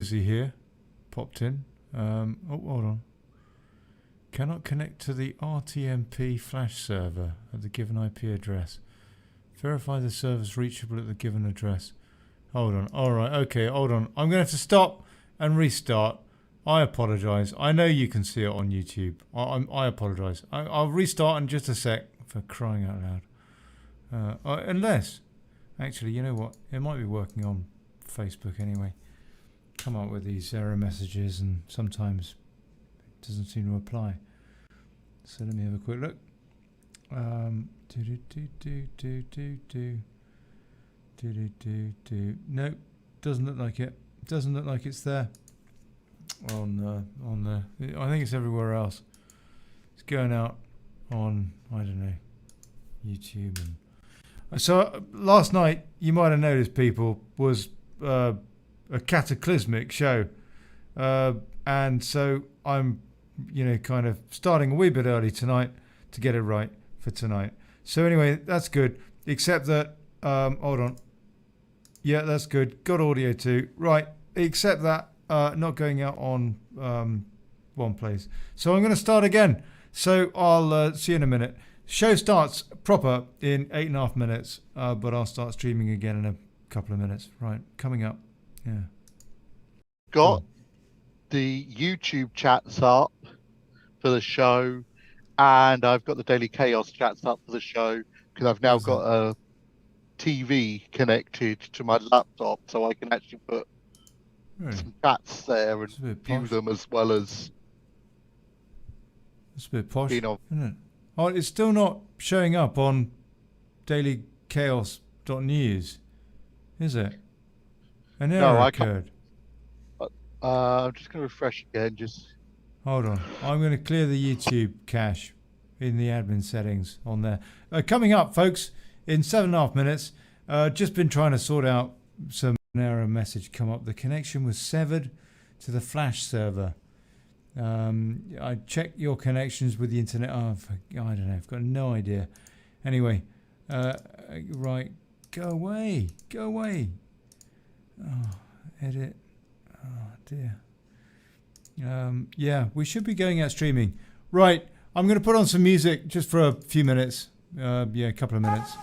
Boosey here, popped in. Oh, hold on. Cannot connect to the RTMP flash server at the given IP address. Verify the server's reachable at the given address. Hold on. All right. Okay. Hold on. I'm going to have to stop and restart. I apologise. I know you can see it on YouTube. I apologise. I'll restart in just a sec, for crying out loud. Unless, actually, you know what? It might be working on Facebook anyway. Come up with these error messages and sometimes it doesn't seem to apply. So let me have a quick look. Nope, doesn't look like it. Doesn't look like it's there. On the I think it's everywhere else. It's going out on, I don't know, YouTube. And so last night, you might have noticed, people, was a cataclysmic show, and so I'm, kind of starting a wee bit early tonight to get it right for tonight. So anyway, that's good. Except that, hold on. Yeah, that's good. Got audio too. Right. Except that. Not going out on one place. So I'm going to start again. So I'll see you in a minute. Show starts proper in 8.5 minutes, but I'll start streaming again in a couple of minutes. Right, coming up. Yeah. Got the YouTube chats up for the show, and I've got the Daily Chaos chats up for the show because I've now got a TV connected to my laptop, so I can actually put some chats there and view them as well as. It's a bit posh, isn't it? Oh, it's still not showing up on dailychaos.news, is it? An error occurred. I'm just going to refresh again. Hold on. I'm going to clear the YouTube cache in the admin settings on there. Coming up, folks, in 7.5 minutes. Just been trying to sort out some error message come up. The connection was severed to the flash server. I checked your connections with the internet. I don't know. I've got no idea. Anyway, right. Go away. Go away. Oh, edit. Oh, dear. Yeah, we should be going out streaming. Right. I'm going to put on some music just for a few minutes. Yeah, a couple of minutes.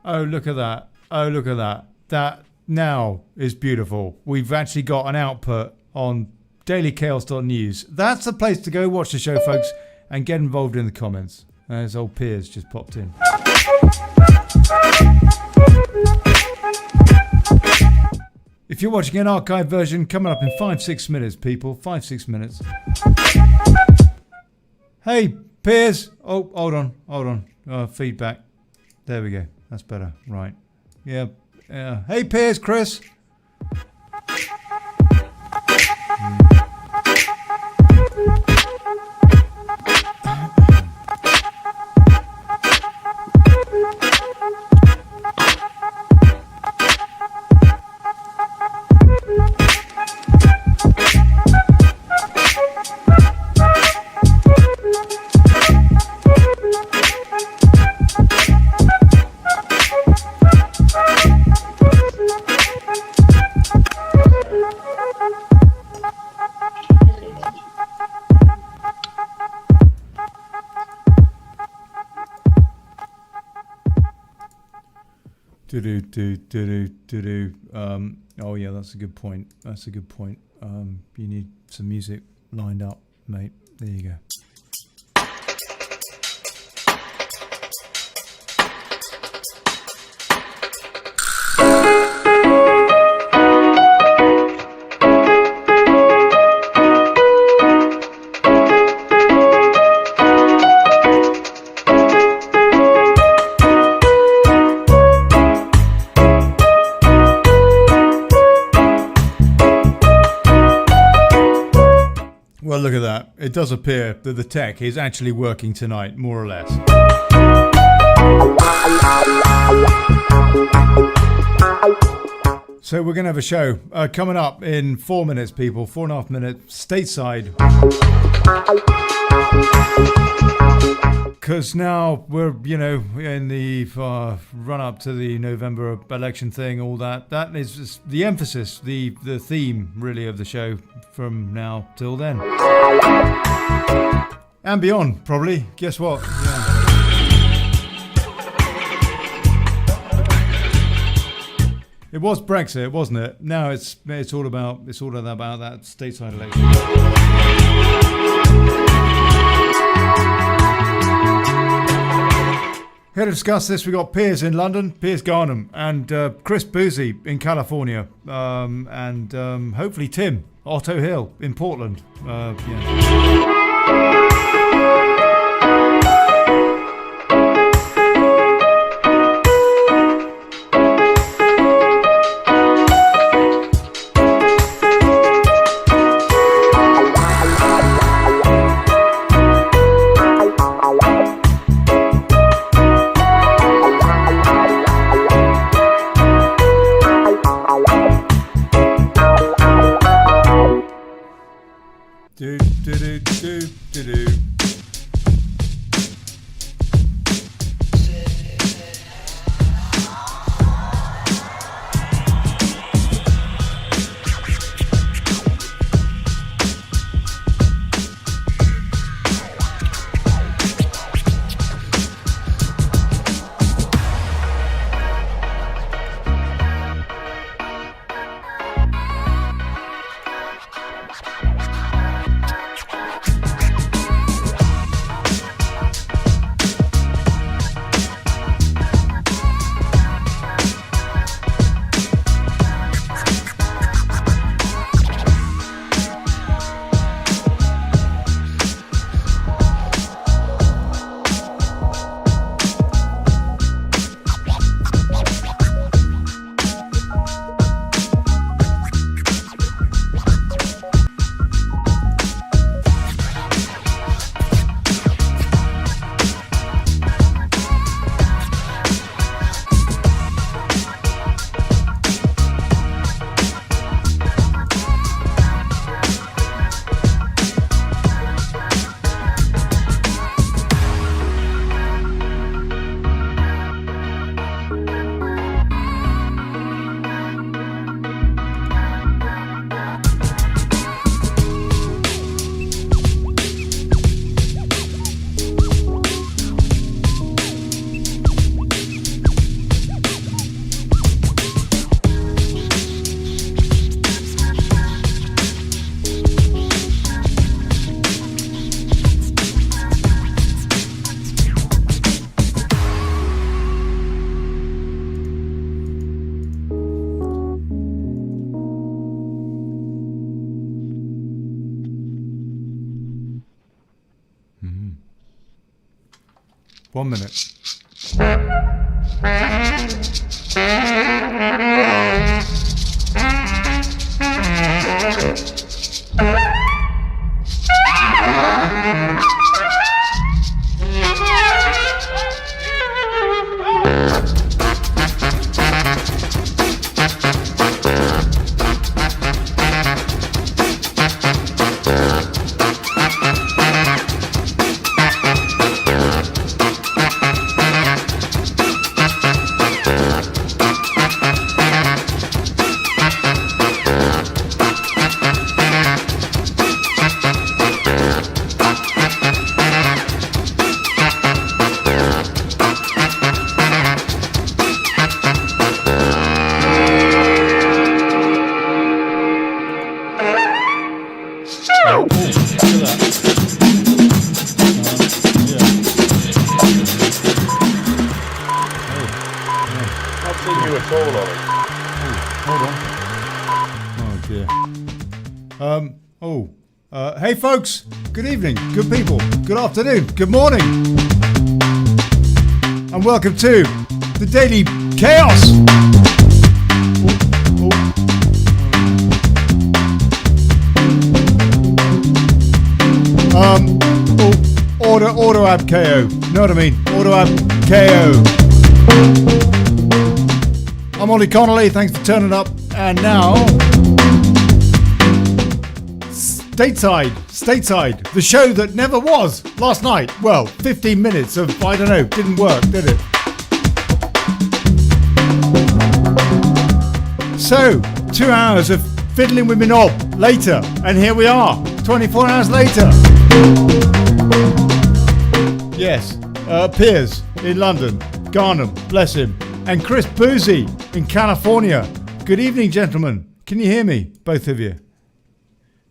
Oh, look at that. Oh, look at that. That now is beautiful. We've actually got an output on dailychaos.news. That's the place to go watch the show, folks, and get involved in the comments. There's old Piers just popped in. If you're watching an archive version, coming up in 5-6 minutes, people. 5-6 minutes. Hey, Piers. Oh, hold on. Feedback. There we go. That's better. Right. Yeah. Hey, Piers, Chris. Oh yeah, that's a good point. You need some music lined up, mate. There you go. Well, look at that. It does appear that the tech is actually working tonight, more or less. So we're going to have a show coming up in 4 minutes, people. 4.5 minutes, stateside. Because now we're, in the run-up to the November election thing, all that. That is just the emphasis, the theme, really, of the show from now till then. And beyond, probably. Guess what? Yeah. It was Brexit, wasn't it? Now it's all about that stateside election. Here to discuss this, we got Piers in London, Piers Garnham, and Chris Boosey in California, and hopefully Tim Otto Hill in Portland. Mm. 1 minute. Hey folks, good evening, good people, good afternoon, good morning, and welcome to the Daily Chaos. ab KO. Know what I mean? Ordo ab KO. I'm Olly Connelly. Thanks for turning up. And now, Stateside, the show that never was last night. Well, 15 minutes of, I don't know, didn't work, did it? So, 2 hours of fiddling with my knob later, and here we are, 24 hours later. Yes, Piers in London, Garnham, bless him, and Chris Boosey in California. Good evening, gentlemen. Can you hear me, both of you?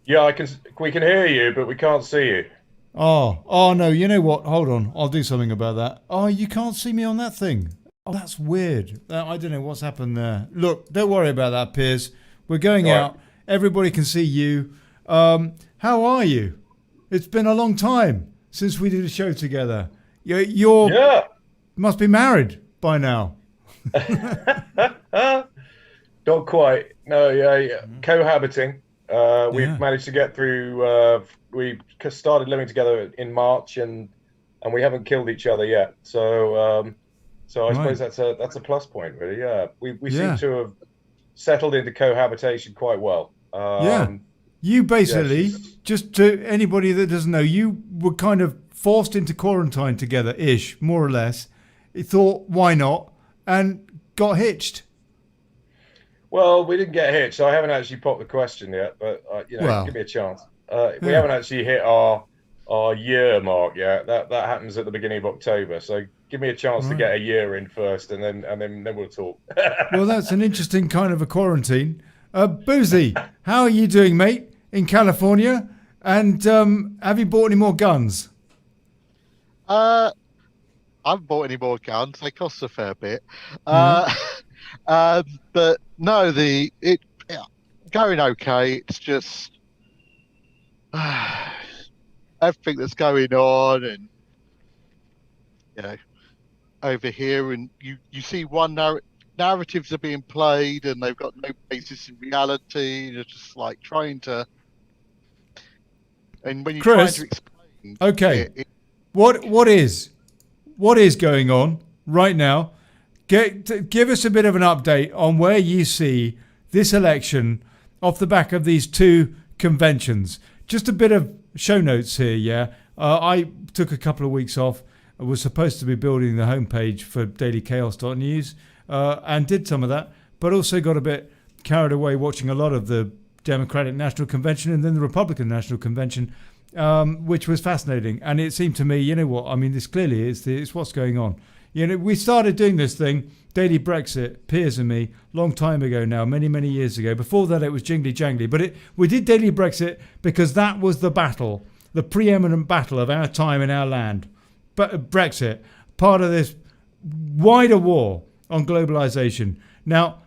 Yeah, we can hear you, but we can't see you. Oh no, you know what? Hold on, I'll do something about that. Oh, you can't see me on that thing. Oh, that's weird. I don't know what's happened there. Look, don't worry about that, Piers. We're going out. Everybody can see you. How are you? It's been a long time since we did a show together. You're must be married by now. Not quite. No, yeah. Cohabiting. We've managed to get through. We started living together in March, and we haven't killed each other yet. So I suppose that's a plus point, really. Yeah, we seem to have settled into cohabitation quite well. You basically, just to anybody that doesn't know, you were kind of forced into quarantine together-ish, more or less. You thought, why not? And got hitched. Well, we didn't get hitched. So I haven't actually popped the question yet, but give me a chance. We haven't actually hit our year mark yet. That happens at the beginning of October. So give me a chance to get a year in first, and then we'll talk. Well, that's an interesting kind of a quarantine. Boosey, how are you doing, mate, in California? And have you bought any more guns? I haven't bought any more guns. They cost a fair bit. But no, going okay. It's just everything that's going on, and over here, and you see one narratives are being played, and they've got no basis in reality. They're just like trying to, and when you try to explain, okay, what is going on right now? Give us a bit of an update on where you see this election off the back of these two conventions. Just a bit of show notes here, yeah? I took a couple of weeks off. I was supposed to be building the homepage for dailychaos.news and did some of that, but also got a bit carried away watching a lot of the Democratic National Convention and then the Republican National Convention, which was fascinating. And it seemed to me, you know what, I mean, this clearly is what's going on. You know, we started doing this thing, Daily Brexit, Piers and me, long time ago now, many, many years ago. Before that, it was jingly jangly. But we did Daily Brexit because that was the battle, the preeminent battle of our time in our land. But Brexit, part of this wider war on globalization. Now,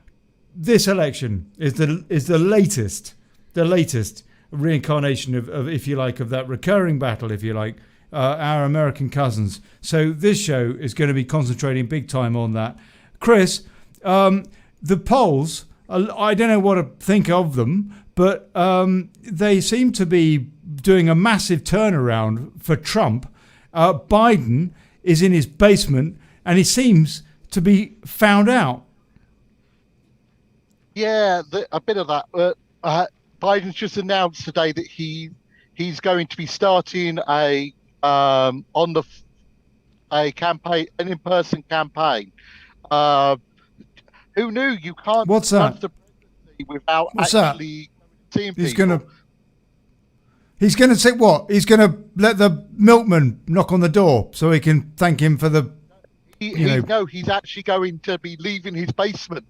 this election is the latest reincarnation of, if you like, of that recurring battle, if you like, our American cousins. So this show is going to be concentrating big time on that. Chris, the polls, I don't know what to think of them, but they seem to be doing a massive turnaround for Trump. Biden is in his basement, and he seems to be found out. Yeah, a bit of that. Biden's just announced today that he's going to be starting a campaign, an in-person campaign. Who knew you can't run for the presidency without actually seeing people? He's going to say what? He's going to let the milkman knock on the door so he can thank him for the. No, he's actually going to be leaving his basement.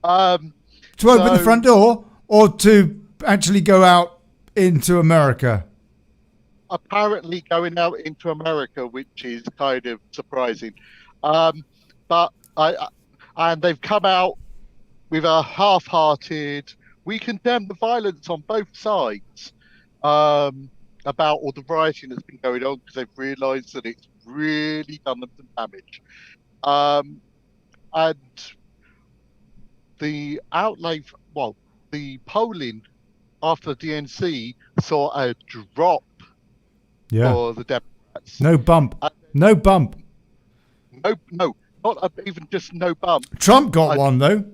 To open the front door, or to actually go out into America? Apparently going out into America, which is kind of surprising. But and they've come out with a half-hearted, we condemn the violence on both sides, about all the rioting that's been going on, because they've realised that it's really done them some damage. And the outlay, the polling after the DNC saw a drop for the Democrats. Democrats. No bump. No bump. No, not even just no bump. Trump got one though.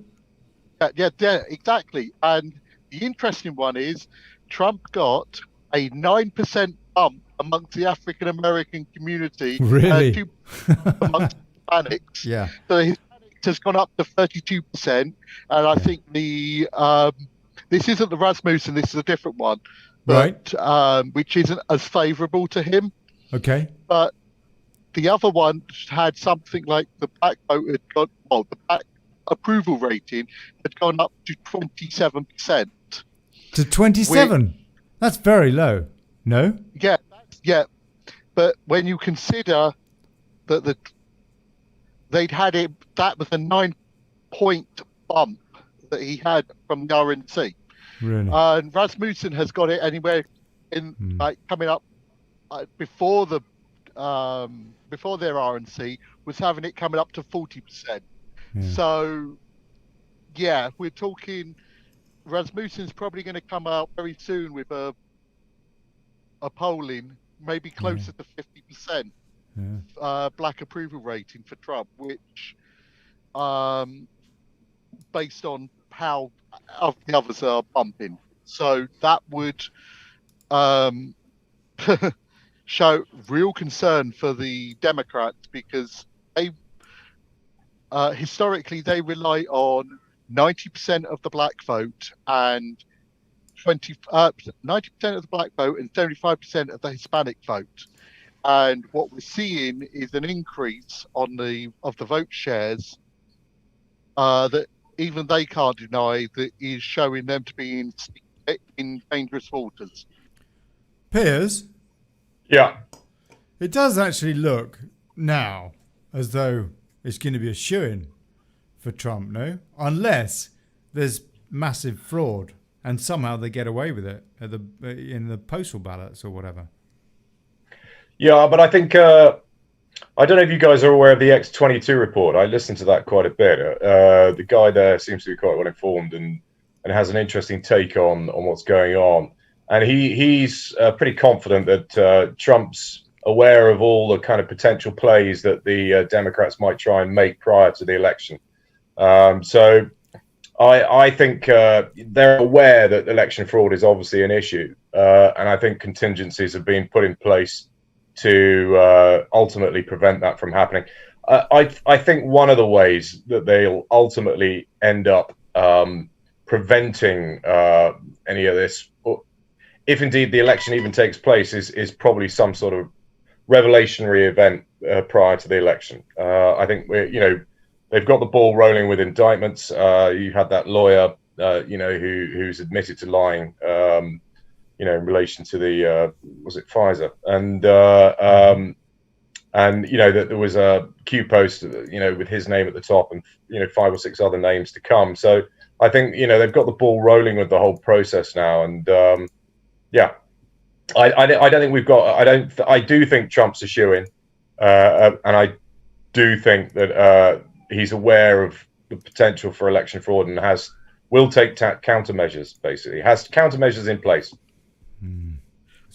Yeah, exactly. And the interesting one is Trump got a 9% bump amongst the African American community. Really? 2% amongst Hispanics. Yeah. So Hispanics has gone up to 32%. And I think this isn't the Rasmussen, this is a different one. But, Right. Which isn't as favourable to him. Okay. But the other one had something like the black vote had got, the black approval rating had gone up to 27%. To 27? That's very low. No? Yeah. But when you consider that they'd had it, that was a 9-point bump that he had from the RNC. Really? And Rasmussen has got it anywhere in coming up before their RNC was having it coming up to 40%. Yeah. So, yeah, we're talking. Rasmussen's probably going to come out very soon with a polling, maybe closer to 50% black approval rating for Trump, which, based on how the others are bumping, so that would show real concern for the Democrats because they historically they rely on 90% of the black vote and 90% of the black vote and 75% of the Hispanic vote. And what we're seeing is an increase of the vote shares that even they can't deny that is showing them to be in dangerous waters. Piers? Yeah. It does actually look now as though it's going to be a shoo-in for Trump, no? Unless there's massive fraud and somehow they get away with it in the postal ballots or whatever. Yeah, but I think I don't know if you guys are aware of the X22 report. I listened to that quite a bit. The guy there seems to be quite well informed and has an interesting take on what's going on. And he's pretty confident that Trump's aware of all the kind of potential plays that the Democrats might try and make prior to the election. So I think they're aware that election fraud is obviously an issue. And I think contingencies have been put in place to ultimately prevent that from happening. I think one of the ways that they'll ultimately end up preventing any of this, if indeed the election even takes place, is probably some sort of revelationary event prior to the election. I think they've got the ball rolling with indictments. You had that lawyer, who's admitted to lying, in relation to the was it Pfizer, and that there was a Q post, with his name at the top, and 5 or 6 other names to come. So I think they've got the ball rolling with the whole process now, and I don't think we've got. I do think Trump's a shoo-in, and I do think that he's aware of the potential for election fraud and will take countermeasures. Basically, has countermeasures in place.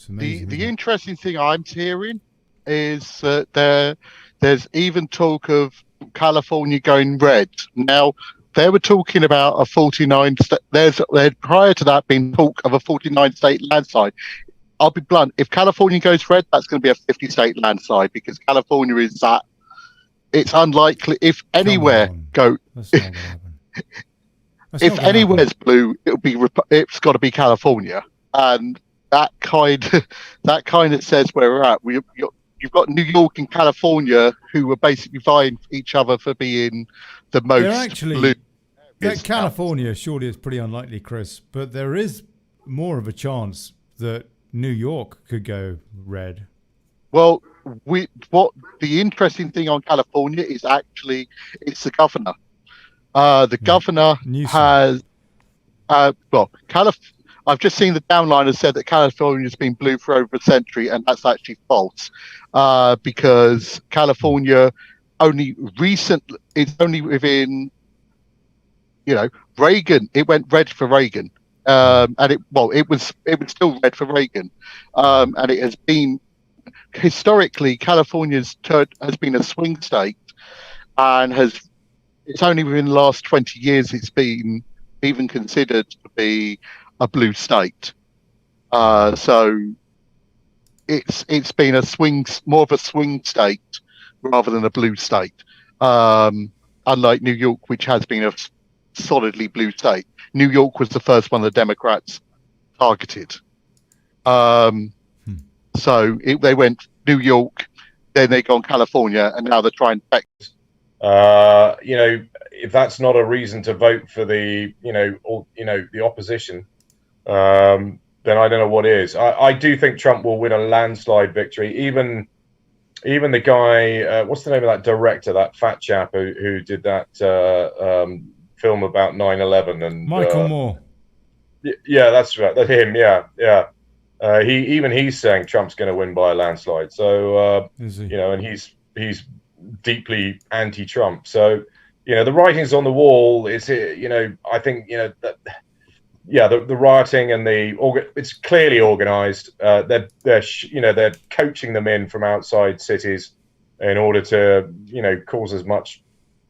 The interesting thing I'm hearing is that there's even talk of California going red. Now, they were talking about a 49. There's prior to that been talk of a 49-state landslide. I'll be blunt. If California goes red, that's going to be a 50-state landslide because California is that. It's unlikely. If anywhere go, if anywhere's blue, it's got to be California, and that kind of says where we're at. You've got New York and California who are basically vying for each other for being the most blue. California surely is pretty unlikely, Chris, but there is more of a chance that New York could go red. Well, what the interesting thing on California is actually it's the governor. The governor has I've just seen the downliner said that California has been blue for over a century, and that's actually false because California it's only within, Reagan. It went red for Reagan, and it was still red for Reagan, and it has been historically, California's has been a swing state, and it's only within the last 20 years it's been even considered to be a blue state. So it's been more of a swing state rather than a blue state. Unlike New York, which has been a solidly blue state. New York was the first one the Democrats targeted. So they went New York, then they gone California, and now they're trying Texas. If that's not a reason to vote for the the opposition, then I don't know what is. I do think Trump will win a landslide victory. Even the guy, what's the name of that director, that fat chap who did that film about 9/11 and Michael Moore. Yeah, that's right. That's him. Yeah. He's saying Trump's going to win by a landslide. So Is he? and he's deeply anti-Trump. So the writing's on the wall. I think that. Yeah, the rioting and it's clearly organised. They're coaching them in from outside cities in order to cause as much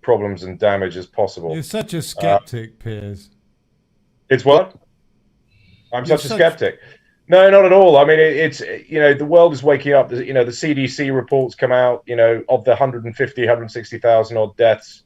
problems and damage as possible. You're such a skeptic, Piers. It's what? I'm such a skeptic. No, not at all. I mean, it's the world is waking up. The CDC reports come out. Of the 160,000 odd deaths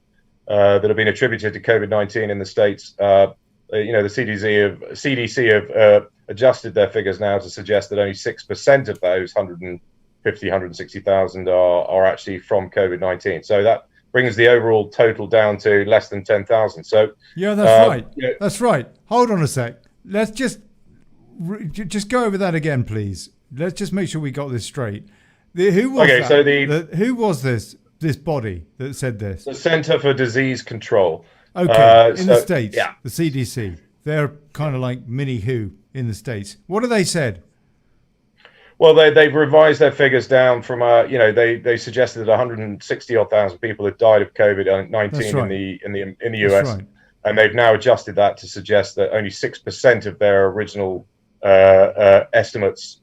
that have been attributed to COVID-19 in the States. The CDC have adjusted their figures now to suggest that only 6% of those 160,000 are actually from COVID-19. So that brings the overall total down to less than 10,000. So yeah, that's right. That's right. Hold on a sec. Let's just go over that again, please. Let's just make sure we got this straight. Who was this body that said this? The Center for Disease Control. Okay, in the States, yeah. The CDC, they're kind of like mini WHO in the States. What have they said? Well, they've revised their figures down from, they suggested that 160,000 people had died of COVID-19 right. in the US, right. And they've now adjusted that to suggest that only 6% of their original estimates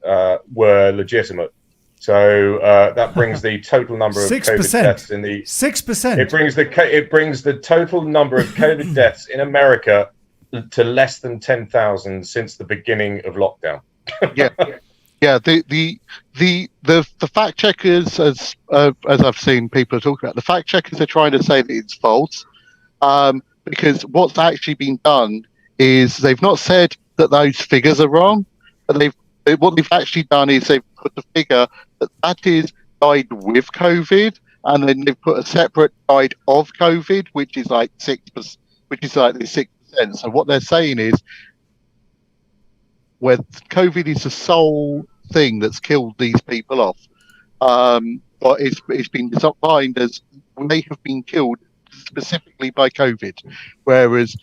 were legitimate. So that brings the total number of 6%. COVID deaths in the 6%. It brings the total number of COVID deaths in America to less than 10,000 since the beginning of lockdown. Yeah. The fact checkers, as I've seen people talking about, the fact checkers are trying to say that it's false, because what's actually been done is they've not said that those figures are wrong, but what they've actually done is they've put the figure that is died with COVID, and then they've put a separate died of COVID, which is like 6%, which is like the 6%. So what they're saying is, where COVID is the sole thing that's killed these people off, but it's been defined as they have been killed specifically by COVID, whereas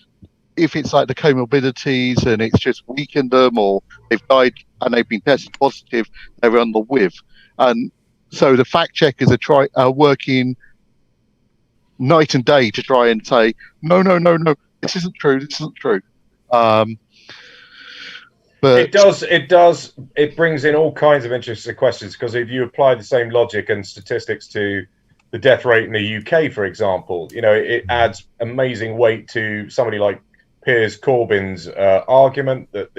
if it's like the comorbidities and it's just weakened them, or they've died and they've been tested positive, they're on the with. And so the fact checkers are working night and day to try and say, no, this isn't true. But it brings in all kinds of interesting questions, because if you apply the same logic and statistics to the death rate in the UK, for example, it adds amazing weight to somebody like Piers Corbyn's argument that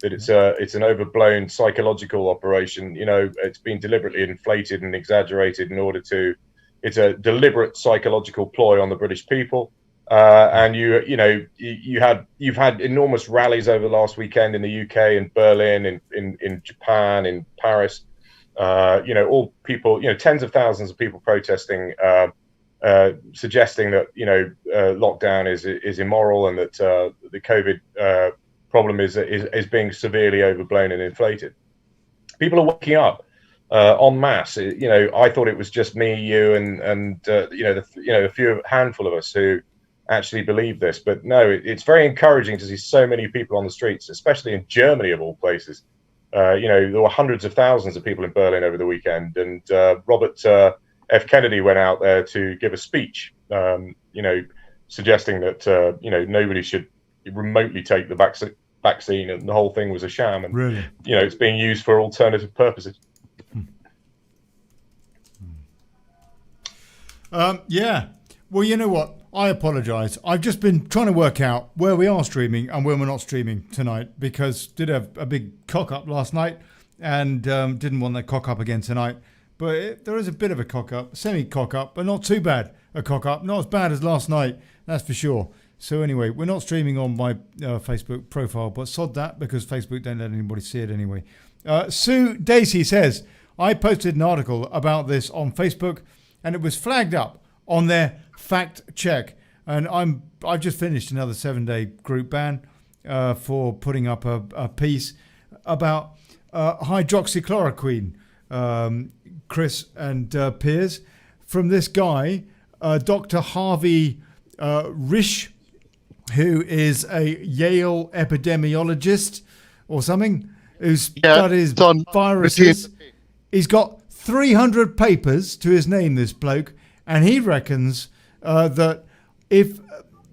it's an overblown psychological operation. It's been deliberately inflated and exaggerated in order to. It's a deliberate psychological ploy on the British people. And you've had enormous rallies over the last weekend in the UK, in Berlin, in Japan, in Paris. All people, tens of thousands of people protesting, suggesting that lockdown is immoral, and that the COVID problem is being severely overblown and inflated. People are waking up en masse. I thought it was just me, you, and a handful of us who actually believe this, but no, it's very encouraging to see so many people on the streets, especially in Germany of all places. There were hundreds of thousands of people in Berlin over the weekend, and Robert F. Kennedy went out there to give a speech, suggesting that nobody should remotely take the vaccine, and the whole thing was a sham, and really? It's being used for alternative purposes. Yeah. Well, you know what? I apologise. I've just been trying to work out where we are streaming and where we're not streaming tonight because did have a big cock up last night and didn't want that cock up again tonight. But there is a bit of a cock up, semi-cock up, but not too bad a cock up. Not as bad as last night, that's for sure. So anyway, we're not streaming on my Facebook profile, but sod that because Facebook don't let anybody see it anyway. Sue Dacey says, I posted an article about this on Facebook and it was flagged up on their fact check, and I've just finished another 7-day group ban for putting up a piece about hydroxychloroquine, Chris and Piers, from this guy, Dr. Harvey Risch, who is a Yale epidemiologist or something, who studies viruses. He's got 300 papers to his name, this bloke, and he reckons that if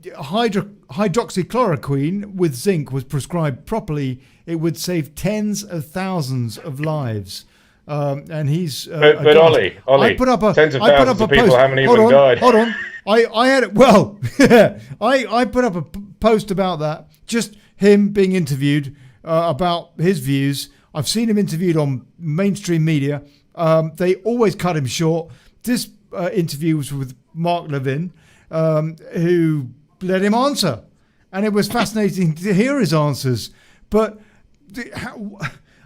hydroxychloroquine with zinc was prescribed properly, it would save tens of thousands of lives. And he's but Ollie, I put up a tens of thousands of people haven't even died. Hold on, I had it. Well, I put up a post about that. Just him being interviewed about his views. I've seen him interviewed on mainstream media. They always cut him short. This interview was with Mark Levin, who let him answer, and it was fascinating to hear his answers. But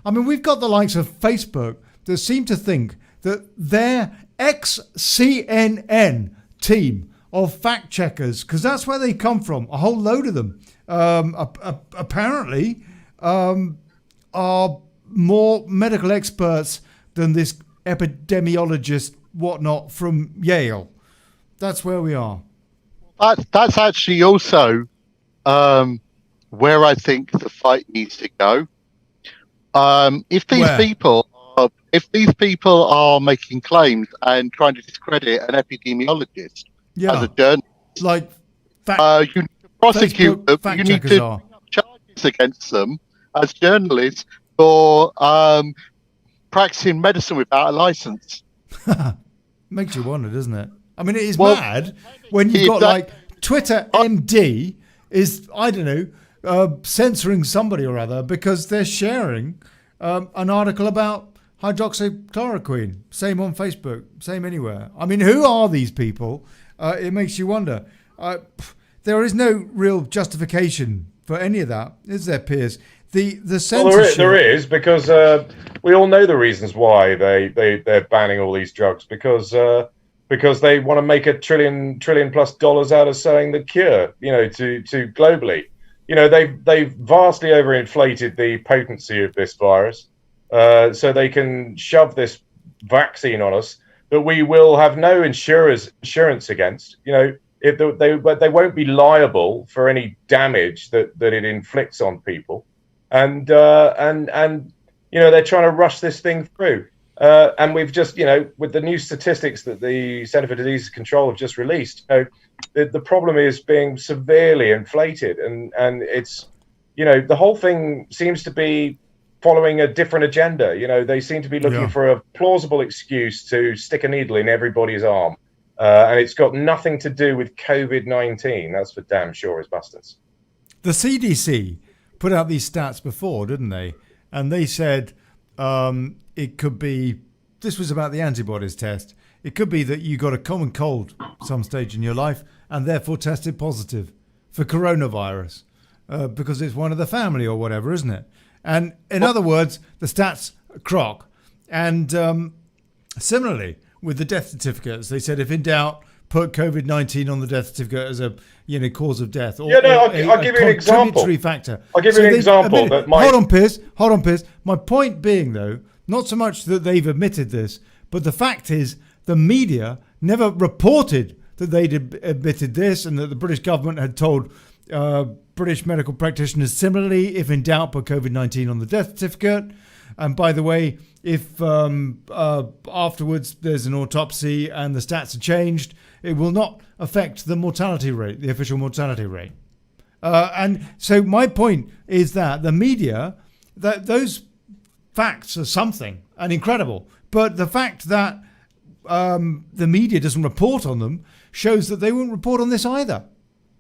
I mean, we've got the likes of Facebook that seem to think that their ex-CNN team of fact checkers, because that's where they come from, a whole load of them, apparently are more medical experts than this epidemiologist whatnot from Yale. That's where we are. That's actually also where I think the fight needs to go. If these people are making claims and trying to discredit an epidemiologist as a journalist, like you need to prosecute them. You need to are. charges against them as journalists for practicing medicine without a license. Makes you wonder, doesn't it? I mean, it is mad when you've got like Twitter MD is, I don't know, censoring somebody or other because they're sharing an article about hydroxychloroquine. Same on Facebook, same anywhere. I mean, who are these people? It makes you wonder. There is no real justification for any of that, is there, Piers? The censorship. Well, there is because we all know the reasons why they're banning all these drugs because they want to make $1 trillion plus out of selling the cure, to globally. They've vastly overinflated the potency of this virus, so they can shove this vaccine on us that we will have no insurance against. They won't be liable for any damage that it inflicts on people. And they're trying to rush this thing through. And we've just, with the new statistics that the Centre for Disease Control have just released, the problem is being severely inflated. And it's, the whole thing seems to be following a different agenda. They seem to be looking for a plausible excuse to stick a needle in everybody's arm. And it's got nothing to do with COVID-19. That's for damn sure, as bastards. The CDC put out these stats before, didn't they? And they said it could be, this was about the antibodies test. It could be that you got a common cold some stage in your life and therefore tested positive for coronavirus because it's one of the family or whatever, isn't it? And in other words, the stats crock. And similarly, with the death certificates, they said if in doubt, put COVID-19 on the death certificate as a cause of death. Or, I'll give you an example. Factor. I'll give you an example. Hold on, Piers. My point being, though, not so much that they've admitted this, but the fact is the media never reported that they'd admitted this and that the British government had told British medical practitioners similarly, if in doubt, put COVID-19 on the death certificate. And by the way, if afterwards there's an autopsy and the stats are changed, it will not affect the mortality rate, the official mortality rate. And so my point is that the media, that those facts are something and incredible. But the fact that the media doesn't report on them shows that they won't report on this either.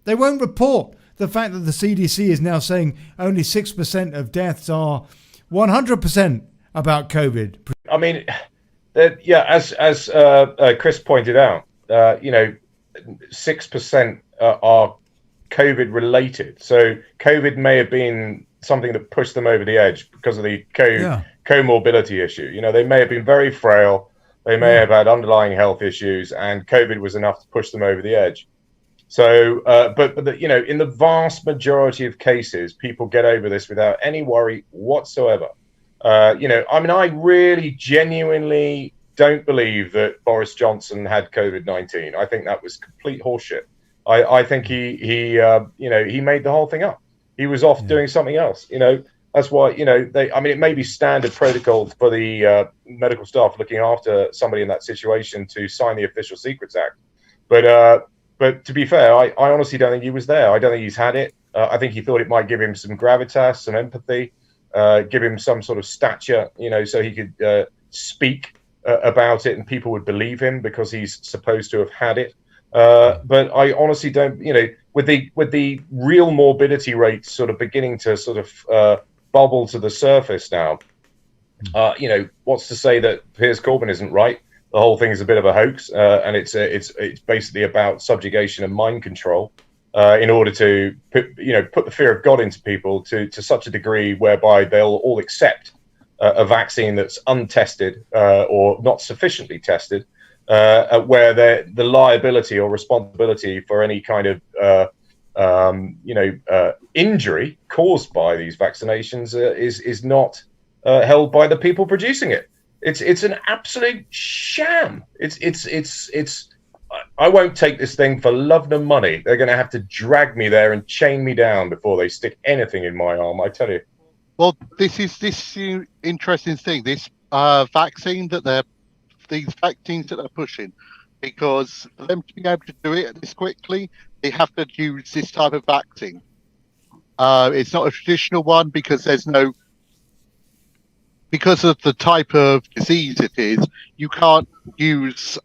They won't report the fact that the CDC is now saying only 6% of deaths are 100% about COVID. I mean, as Chris pointed out, 6% are COVID related. So COVID may have been something that pushed them over the edge because of the comorbidity issue. They may have been very frail. They may have had underlying health issues, and COVID was enough to push them over the edge. So, but in the vast majority of cases, people get over this without any worry whatsoever. I really genuinely don't believe that Boris Johnson had COVID-19. I think that was complete horseshit. I think he made the whole thing up. He was off doing something else. That's why, it may be standard protocol for the medical staff looking after somebody in that situation to sign the Official Secrets Act. But to be fair, I honestly don't think he was there. I don't think he's had it. I think he thought it might give him some gravitas, some empathy, give him some sort of stature, so he could speak about it and people would believe him because he's supposed to have had it. But I honestly don't, with the real morbidity rates sort of beginning to sort of bubble to the surface now, what's to say that Piers Corbyn isn't right? The whole thing is a bit of a hoax, and it's basically about subjugation and mind control in order to put the fear of God into people to such a degree whereby they'll all accept a vaccine that's untested or not sufficiently tested, where the liability or responsibility for any kind of injury caused by these vaccinations is not held by the people producing it. It's an absolute sham. It's. I won't take this thing for love nor money. They're going to have to drag me there and chain me down before they stick anything in my arm. I tell you. Well, this interesting thing. This vaccine these vaccines that they're pushing, because for them to be able to do it this quickly, they have to use this type of vaccine. It's not a traditional one because because of the type of disease it is, you can't use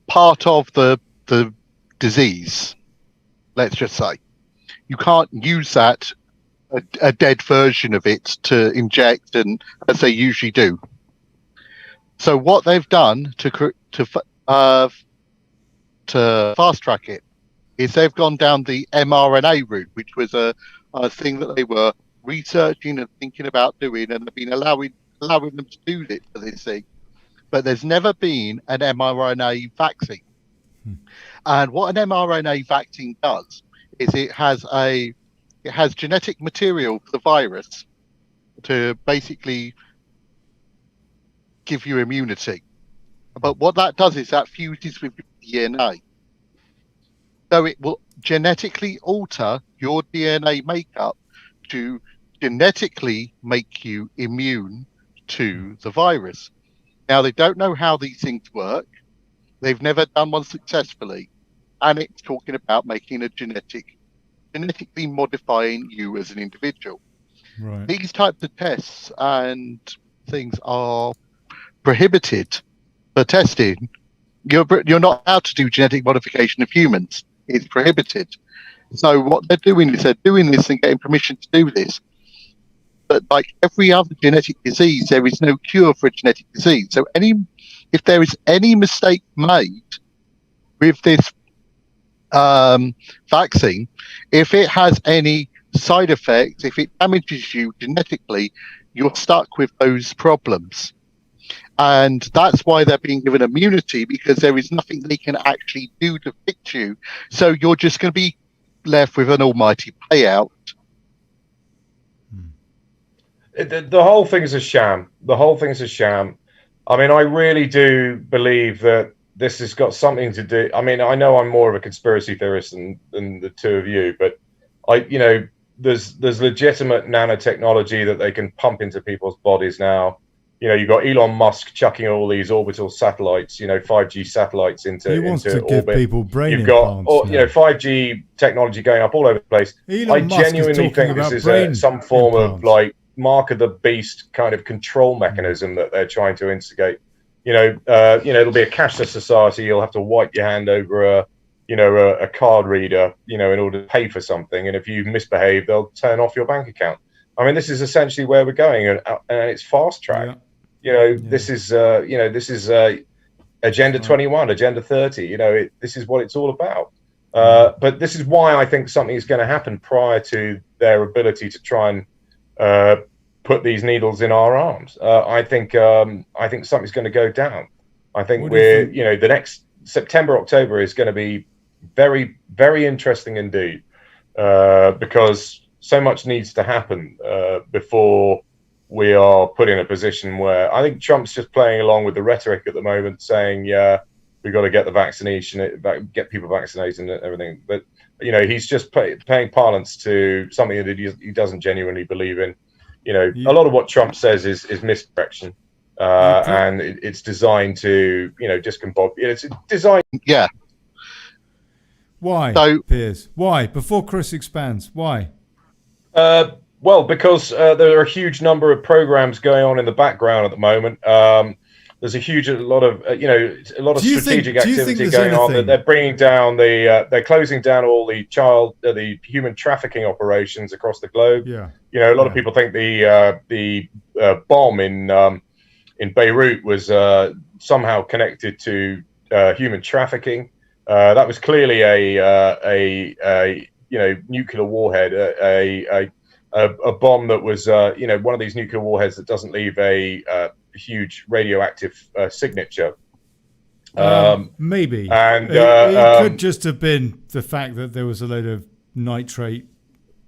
part of the disease. Let's just say you can't use that a dead version of it to inject, and as they usually do. So what they've done to fast track it is they've gone down the mRNA route, which was a thing that they were researching and thinking about doing, and they've been allowing them to do it for this thing. But there's never been an mRNA vaccine. And what an mRNA vaccine does is it has genetic material for the virus to basically give you immunity. But what that does is that fuses with DNA. So it will genetically alter your DNA makeup to genetically make you immune to the virus. Now, they don't know how these things work. They've never done one successfully. And it's talking about making genetically modifying you as an individual. Right. These types of tests and things are prohibited for testing. You're not allowed to do genetic modification of humans. It's prohibited. So what they're doing is they're doing this and getting permission to do this. But like every other genetic disease, there is no cure for a genetic disease. So if there is any mistake made with this vaccine, if it has any side effects, if it damages you genetically, you're stuck with those problems. And that's why they're being given immunity, because there is nothing they can actually do to fix you. So you're just going to be left with an almighty payout. The whole thing is a sham. The whole thing is a sham. I mean, I really do believe that this has got something to do. I mean, I know I'm more of a conspiracy theorist than the two of you, but there's legitimate nanotechnology that they can pump into people's bodies now. You've got Elon Musk chucking all these orbital satellites, 5G satellites into He wants to orbit. give people brain You've got, implants. 5G technology going up all over the place. Elon Musk genuinely is talking think this about is some form implants. of like mark of the beast kind of control mechanism that they're trying to instigate. It'll be a cashless society. You'll have to wipe your hand over a card reader, in order to pay for something. And if you misbehave, they'll turn off your bank account. I mean, this is essentially where we're going, and it's fast track. Yeah. This is Agenda 21, Agenda 30. This is what it's all about. But this is why I think something is going to happen prior to their ability to try and put these needles in our arms. I think something's going to go down. I think the next September, October is going to be very, very interesting indeed, because so much needs to happen before we are put in a position where I think Trump's just playing along with the rhetoric at the moment, saying, yeah, we've got to get the vaccination, get people vaccinated and everything. But, he's just paying parlance to something that he doesn't genuinely believe in. A lot of what Trump says is misdirection. And it's designed to, discombobulate. It's designed. Yeah. Why, Piers? Why? Before Chris expands, why? Well, because there are a huge number of programs going on in the background at the moment. There's a lot of strategic activity going on. That they're bringing down they're closing down all the human trafficking operations across the globe. Yeah. A lot of people think the bomb in Beirut was somehow connected to human trafficking. That was clearly a nuclear warhead, a bomb that was one of these nuclear warheads that doesn't leave a huge radioactive signature. Maybe, and it could just have been the fact that there was a load of nitrate.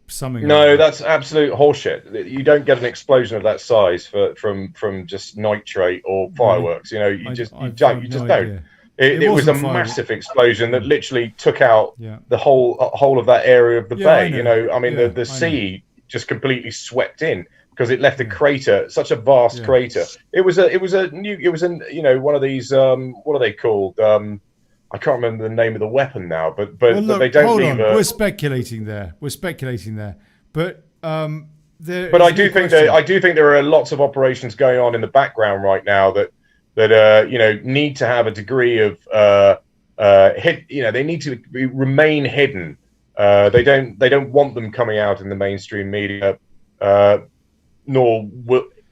Something. No, that's absolute horseshit. You don't get an explosion of that size from just nitrate or fireworks. You just don't. It was a massive explosion that literally took out the whole of that area of the bay. The sea just completely swept in because it left a crater, such a vast crater. It was one of these what are they called? I can't remember the name of the weapon now, but look, they don't hold leave. On. We're speculating there. But I do think there are lots of operations going on in the background right now that need to have a degree of they need to remain hidden. They don't want them coming out in the mainstream media, nor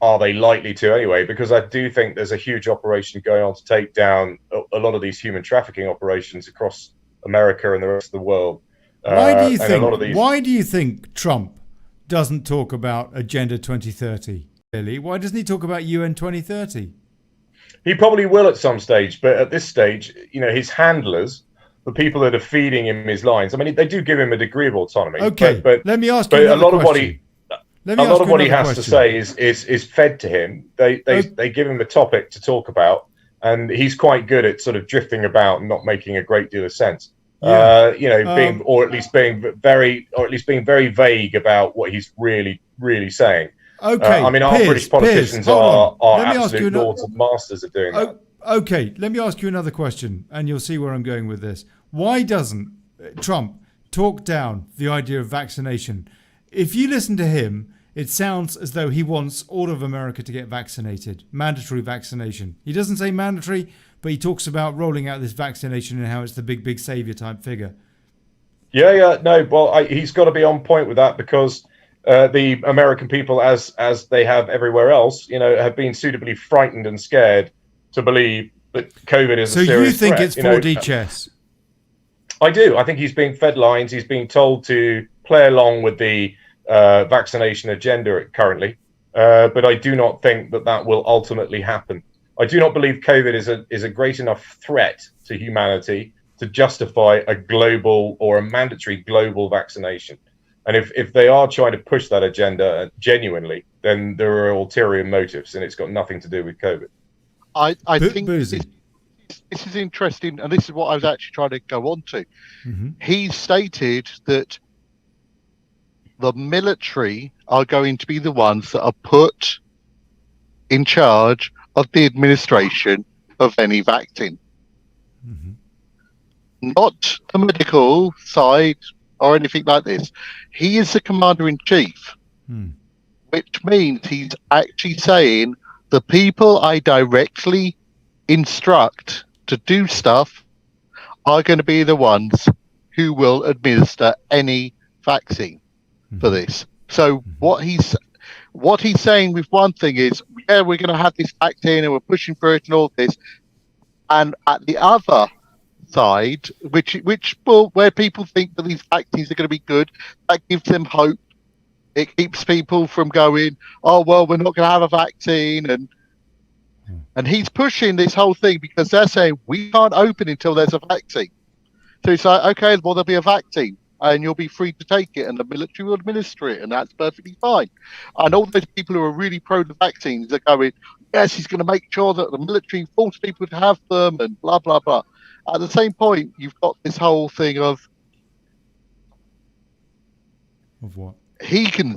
are they likely to anyway, because I do think there's a huge operation going on to take down a lot of these human trafficking operations across America and the rest of the world. Why do you think Trump doesn't talk about Agenda 2030? Really? Why doesn't he talk about UN 2030? He probably will at some stage, but at this stage, his handlers, the people that are feeding him his lines, I mean, they do give him a degree of autonomy. Okay, but let me ask you another question. A lot of what he has to say is fed to him. They give him a topic to talk about, and he's quite good at sort of drifting about and not making a great deal of sense. Being very vague about what he's really saying. Okay, our British politicians are absolute lords and masters at doing that. Okay, let me ask you another question, and you'll see where I'm going with this. Why doesn't Trump talk down the idea of vaccination? If you listen to him, it sounds as though he wants all of America to get vaccinated, mandatory vaccination. He doesn't say mandatory, but he talks about rolling out this vaccination and how it's the big savior type figure. He's got to be on point with that, because the American people, as they have everywhere else, have been suitably frightened and scared to believe that COVID is a serious threat. So you think it's 4D chess? I do. I think he's being fed lines. He's being told to play along with the vaccination agenda currently, but I do not think that will ultimately happen. I do not believe COVID is a great enough threat to humanity to justify a global or a mandatory global vaccination. And if they are trying to push that agenda genuinely, then there are ulterior motives, and it's got nothing to do with COVID. I think this is interesting, and this is what I was actually trying to go on to. Mm-hmm. He stated that the military are going to be the ones that are put in charge of the administration of any vaccine. Mm-hmm. Not the medical side or anything like this. He is the commander-in-chief, which means he's actually saying the people I directly instruct to do stuff are going to be the ones who will administer any vaccine for this. So what he's saying with one thing is, yeah, we're going to have this vaccine and we're pushing for it and all this, and at the other side, where people think that these vaccines are going to be good, that gives them hope. It keeps people from going, oh well, we're not going to have a vaccine, and he's pushing this whole thing because they're saying we can't open until there's a vaccine. So it's like, okay, well, there'll be a vaccine and you'll be free to take it and the military will administer it and that's perfectly fine. And all those people who are really pro the vaccines are going, yes, he's going to make sure that the military force people to have them and blah, blah, blah. At the same point, you've got this whole thing of what? He can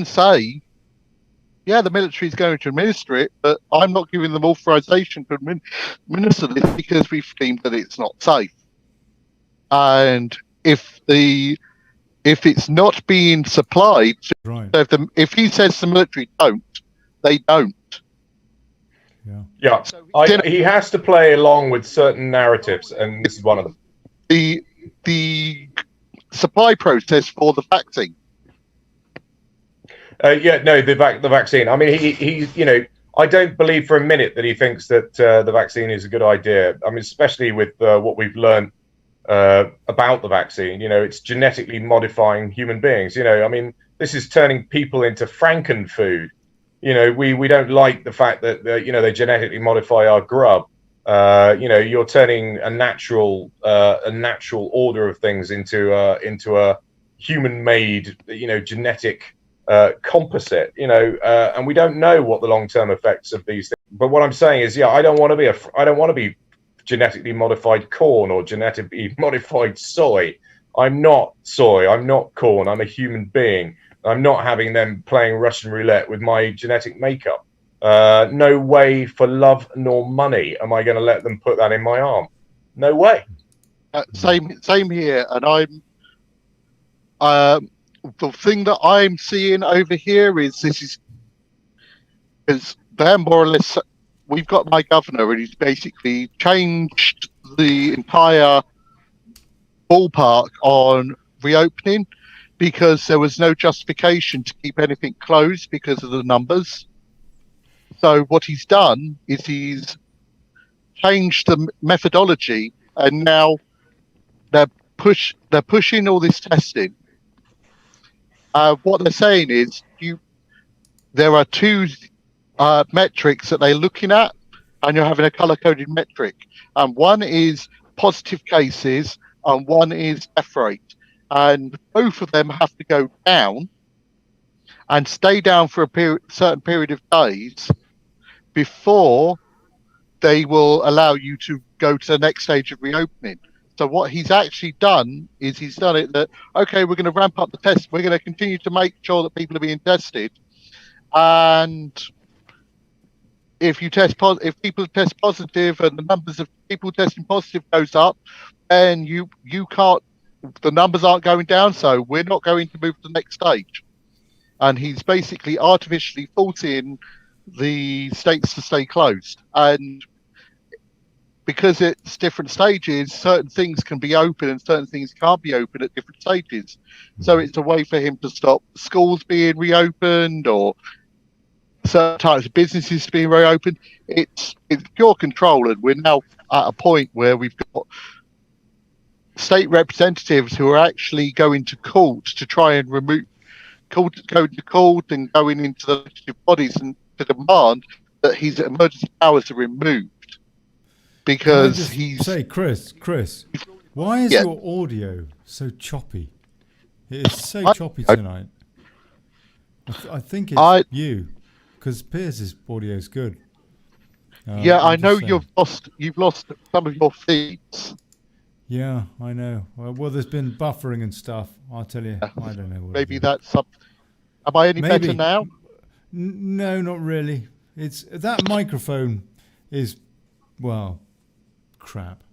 say, yeah, the military is going to administer it, but I'm not giving them authorization to administer this because we've deemed that it's not safe. And if it's not being supplied, right. if he says the military don't, they don't. Yeah. So he has to play along with certain narratives, and this is one of them. The supply process for the vaccine. The vaccine. I mean, he I don't believe for a minute that he thinks that the vaccine is a good idea. I mean, especially with what we've learned about the vaccine. It's genetically modifying human beings. I mean, this is turning people into frankenfood. We don't like the fact that they genetically modify our grub. You're turning a natural order of things into a human-made genetic composite. And we don't know what the long-term effects of these things. But what I'm saying is, I don't want to be genetically modified corn or genetically modified soy. I'm not soy. I'm not corn. I'm a human being. I'm not having them playing Russian roulette with my genetic makeup. No way for love nor money am I going to let them put that in my arm. No way. Same here. And the thing that I'm seeing over here is they're more or less. We've got my governor, and he's basically changed the entire ballpark on reopening because there was no justification to keep anything closed because of the numbers. So what he's done is he's changed the methodology, and now they're pushing all this testing. What they're saying is there are two metrics that they're looking at, and you're having a color-coded metric. And one is positive cases, and one is death rate. And both of them have to go down and stay down for a certain period of days before they will allow you to go to the next stage of reopening. So what he's actually done is he's done it that, okay, we're going to ramp up the test. We're going to continue to make sure that people are being tested. And if people test positive and the numbers of people testing positive goes up, then the numbers aren't going down. So we're not going to move to the next stage. And he's basically artificially forcing the states to stay closed. And because it's different stages, certain things can be open and certain things can't be open at different stages. So it's a way for him to stop schools being reopened or certain types of businesses being reopened. It's pure control, and we're now at a point where we've got state representatives who are actually going to court to try and go to court and going into the legislative bodies and to demand that his emergency powers are removed. Because say, Chris, why is your audio so choppy? It is so choppy tonight. I think it's you, because Piers' audio is good. I know you've lost some of your feeds. Yeah, I know. Well, there's been buffering and stuff. I'll tell you, I don't know. Maybe that's something. Am I any better now? No, not really. It's that microphone is, well, crap.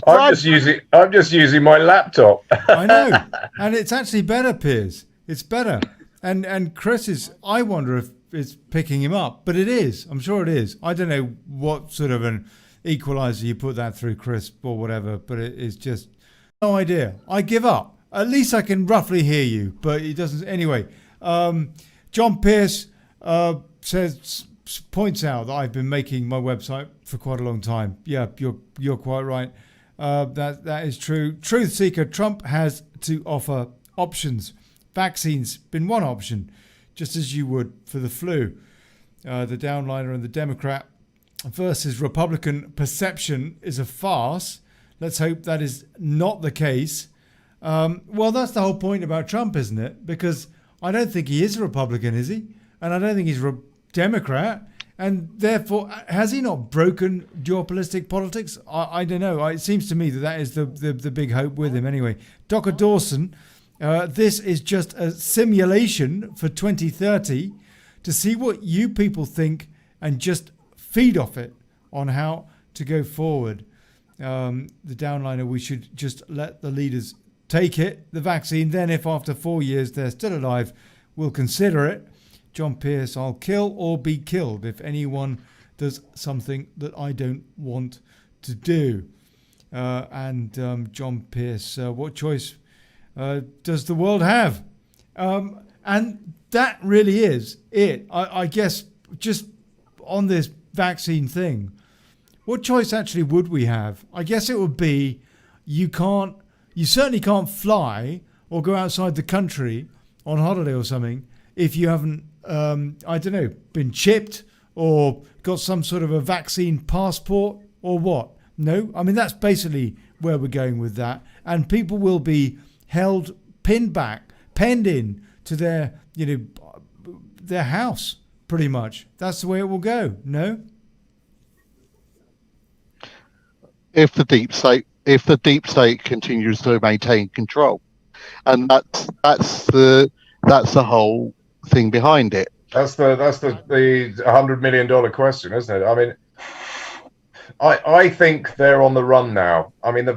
I'm just using my laptop. I know, and it's actually better, Piers. It's better. And Chris's. I wonder it's picking him up, but it is. I'm sure it is. I don't know what sort of an equalizer you put that through, Chris, or whatever, but it is just no idea. I give up. At least I can roughly hear you, but it doesn't. Anyway, John Piers points out that I've been making my website for quite a long time. Yeah, you're quite right. That is true. Truth seeker, Trump has to offer options. Vaccines been one option, just as you would for the flu. The downliner and the Democrat versus Republican perception is a farce. Let's hope that is not the case. Well, that's the whole point about Trump, isn't it? Because I don't think he is a Republican, is he? And I don't think he's a Democrat. And therefore, has he not broken duopolistic politics? I don't know. It seems to me that is the big hope with him anyway. Dr. Dawson, this is just a simulation for 2030 to see what you people think and just feed off it on how to go forward. The downliner, we should just let the leaders take it, the vaccine. Then if after 4 years they're still alive, we'll consider it. John Piers, I'll kill or be killed if anyone does something that I don't want to do. John Piers, what choice does the world have? And that really is it. I guess just on this vaccine thing, what choice actually would we have? I guess it would be you certainly can't fly or go outside the country on holiday or something if you haven't, I don't know, been chipped or got some sort of a vaccine passport or what. No, I mean, that's basically where we're going with that. And people will be held, penned in to their house, pretty much. That's the way it will go. No? If the deep state continues to maintain control, and that's the whole thing behind it. That's the $100 million question, isn't it? I mean, I think they're on the run now. I mean,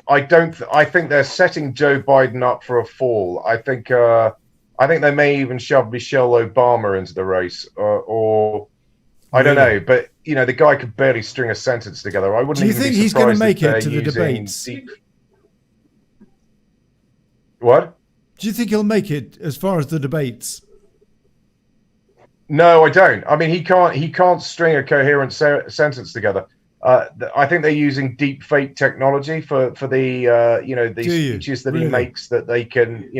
I think they're setting Joe Biden up for a fall. I think they may even shove Michelle Obama into the race, or I don't know. But the guy could barely string a sentence together. I wouldn't. Do you even think be he's going to surprised make it to the debates? What? Do you think he'll make it as far as the debates? No, I don't. I mean, he can't string a coherent sentence together. I think they're using deep fake technology for the these speeches that he makes, that they can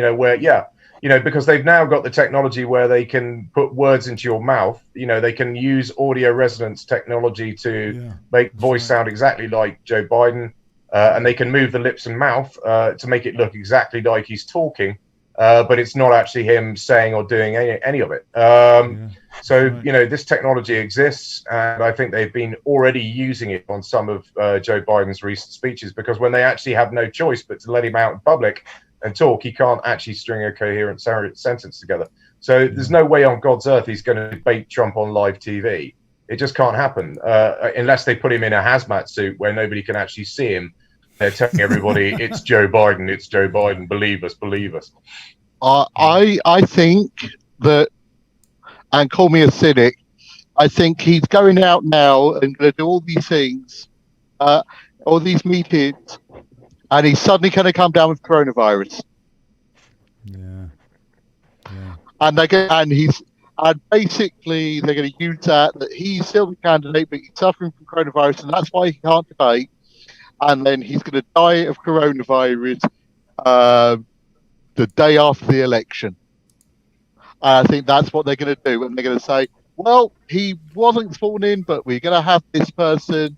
because they've now got the technology where they can put words into your mouth. They can use audio resonance technology to make voice sound exactly like Joe Biden, and they can move the lips and mouth to make it look exactly like he's talking. But it's not actually him saying or doing any of it. This technology exists, and I think they've been already using it on some of Joe Biden's recent speeches, because when they actually have no choice but to let him out in public and talk, he can't actually string a coherent sentence together. So there's no way on God's earth he's going to debate Trump on live TV. It just can't happen unless they put him in a hazmat suit where nobody can actually see him. They're telling everybody it's Joe Biden, believe us. I think that, and call me a cynic, I think he's going out now and going to do all these things, all these meetings, and he's suddenly going to come down with coronavirus. Yeah. And basically they're going to use that he's still the candidate, but he's suffering from coronavirus, and that's why he can't debate. And then he's going to die of coronavirus the day after the election. I think that's what they're going to do. And they're going to say, well, he wasn't sworn in, but we're going to have this person,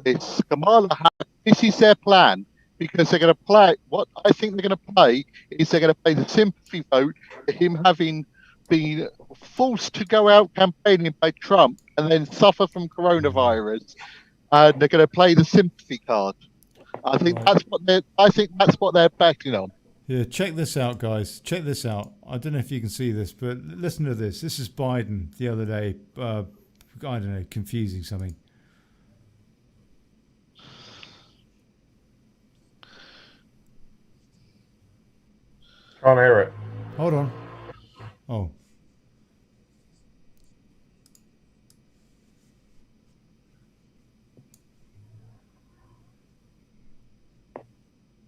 it's Kamala Harris. This is their plan, because they're going to play, what I think they're going to play is they're going to play the sympathy vote for him having been forced to go out campaigning by Trump and then suffer from coronavirus. And they're going to play the sympathy card. I think that's what they're backing on. Yeah, check this out, guys. Check this out. I don't know if you can see this, but listen to this. This is Biden the other day. I don't know, confusing something. Can't hear it. Hold on. Oh.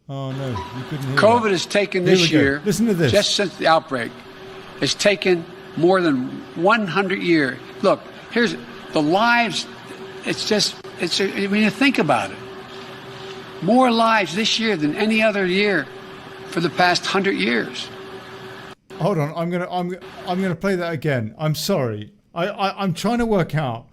Oh no, you couldn't hear COVID that. has taken Here this we go. year, Listen to this. just since the outbreak, it's taken more than 100 years. Look, here's the lives. I mean, think about it. More lives this year than any other year for the past 100 years. Hold on, I'm gonna play that again. I'm sorry. I'm trying to work out.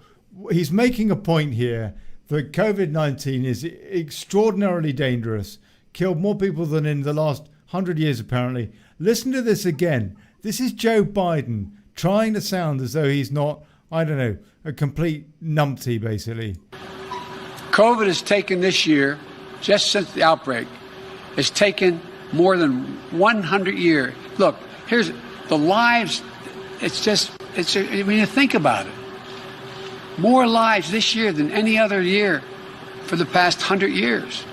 He's making a point here that COVID-19 is extraordinarily dangerous, killed more people than in the last 100 years apparently. Listen to this again. This is Joe Biden trying to sound as though he's not, I don't know, a complete numpty basically. COVID has taken this year, just since the outbreak, it's taken more than 100 years. Look, here's the lives. I mean, think about it. More lives this year than any other year for the past 100 years.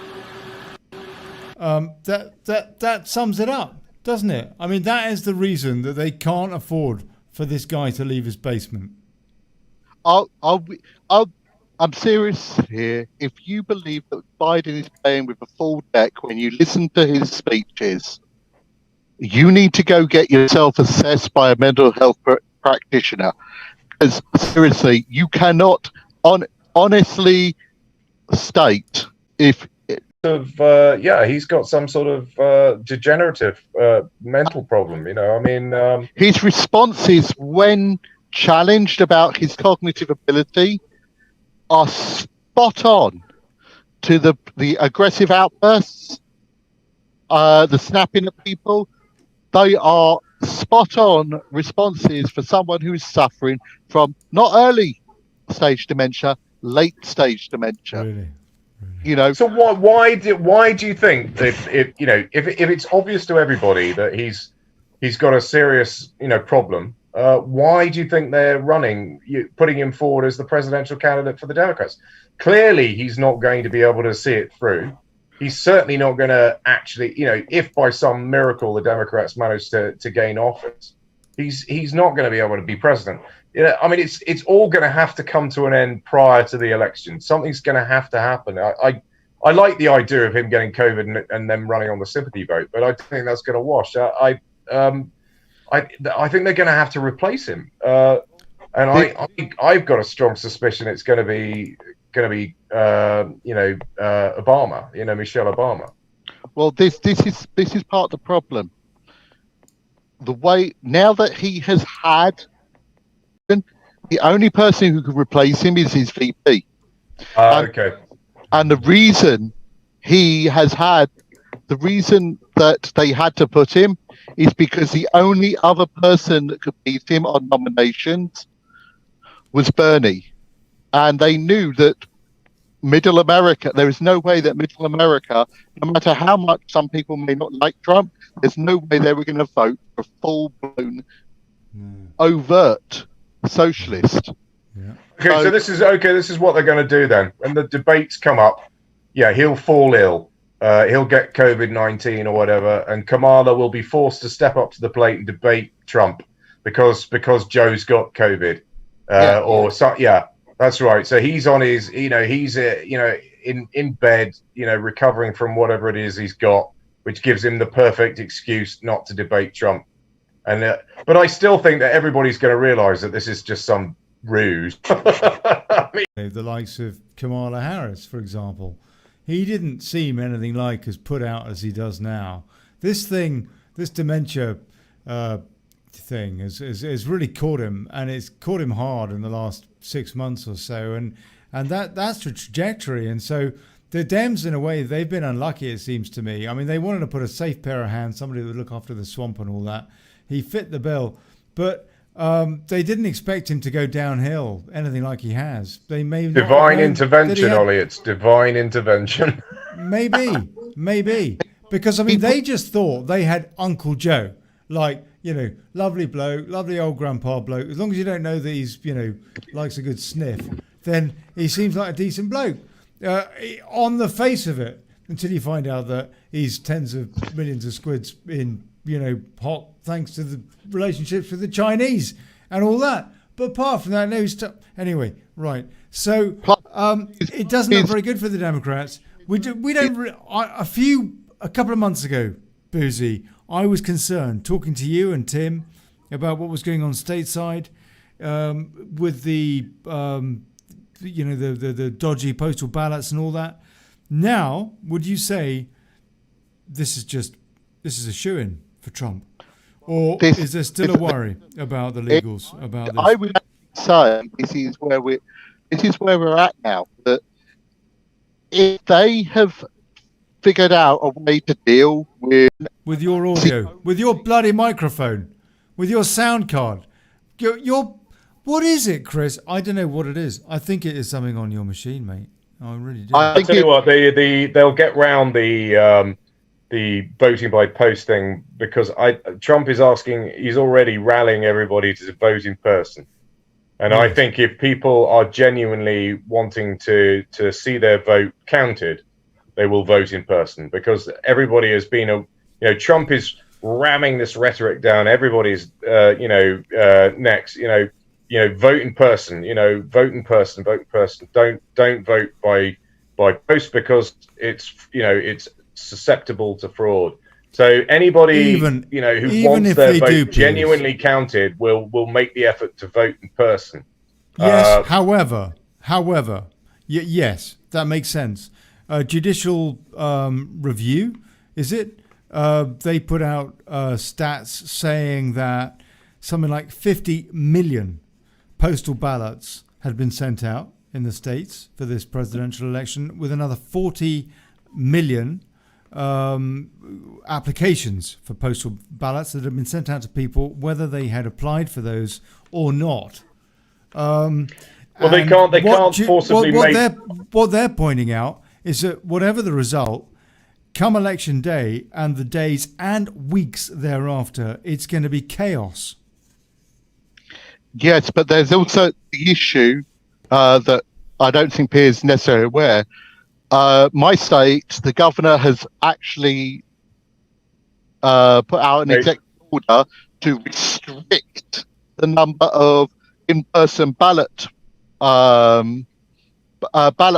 That sums it up, doesn't it? I mean, that is the reason that they can't afford for this guy to leave his basement. I'm serious here. If you believe that Biden is playing with a full deck when you listen to his speeches, you need to go get yourself assessed by a mental health practitioner. Because seriously, you cannot honestly state if he's got some sort of degenerative mental problem. You know, I mean, his responses when challenged about his cognitive ability are spot on to the aggressive outbursts, the snapping at people. They are spot on responses for someone who is suffering from not early stage dementia, late stage dementia. Really? You know. So why do you think that if it's obvious to everybody that he's got a serious problem? Why do you think they're putting him forward as the presidential candidate for the Democrats? Clearly, he's not going to be able to see it through. He's certainly not going to actually, if by some miracle the Democrats manage to gain office, he's not going to be able to be president. I mean, it's all going to have to come to an end prior to the election. Something's going to have to happen. I like the idea of him getting COVID and then running on the sympathy vote, but I think that's going to wash. I think they're going to have to replace him, and I've got a strong suspicion it's going to be Obama, Michelle Obama. Well, this is part of the problem. The way now that he has had, the only person who could replace him is his VP. Okay. And the reason that they had to put him is because the only other person that could beat him on nominations was Bernie. And they knew that Middle America, there is no way that Middle America, no matter how much some people may not like Trump, there's no way they were going to vote for full-blown, overt socialist. Yeah. Okay, so this is what they're going to do then. When the debates come up, he'll fall ill. He'll get COVID-19 or whatever, and Kamala will be forced to step up to the plate and debate Trump because Joe's got COVID. That's right. So he's on his, he's in bed, recovering from whatever it is he's got, which gives him the perfect excuse not to debate Trump. And but I still think that everybody's going to realize that this is just some ruse. The likes of Kamala Harris, for example, he didn't seem anything like as put out as he does now. This dementia thing has really caught him, and it's caught him hard in the last 6 months or so, and that's the trajectory. And so the Dems, in a way, they've been unlucky, it seems to me. I mean, they wanted to put a safe pair of hands, somebody that would look after the swamp and all that. He fit the bill, but they didn't expect him to go downhill anything like he has. They may divine intervention, Ollie. It's divine intervention. maybe because I mean they just thought they had Uncle Joe, like lovely bloke, lovely old grandpa bloke. As long as you don't know that he's likes a good sniff, then he seems like a decent bloke on the face of it. Until you find out that he's tens of millions of squids in pot, thanks to the relationships with the Chinese and all that. But apart from that, no stuff. Anyway, right. So it doesn't look very good for the Democrats. A few a couple of months ago, Boosey, I was concerned talking to you and Tim about what was going on stateside with the the dodgy postal ballots and all that. Now, would you say this is a shoo-in for Trump, or is there still a worry about the legals about this? I would say this is where we're at now. That if they have figured out a way to deal with your audio, with your bloody microphone, with your sound card, your what is it, Chris? I don't know what it is. I think it is something on your machine, mate. I really do. I tell you what, they'll get round the voting by post thing, because Trump is asking, he's already rallying everybody to vote in person. And I think if people are genuinely wanting to see their vote counted, they will vote in person, because everybody has been Trump is ramming this rhetoric down everybody's necks. Vote in person. Vote in person. Vote in person. Don't vote by post, because it's susceptible to fraud. So anybody who wants their vote genuinely counted will make the effort to vote in person. Yes. However, yes, that makes sense. Judicial review, is it? They put out stats saying that something like 50 million postal ballots had been sent out in the States for this presidential election, with another 40 million applications for postal ballots that had been sent out to people, whether they had applied for those or not. Well, they can't forcibly make... What they're pointing out is that whatever the result, come election day and the days and weeks thereafter, it's going to be chaos. Yes, but there's also the issue that I don't think Piers is necessarily aware. My state, the governor has actually put out an executive order to restrict the number of in-person ballot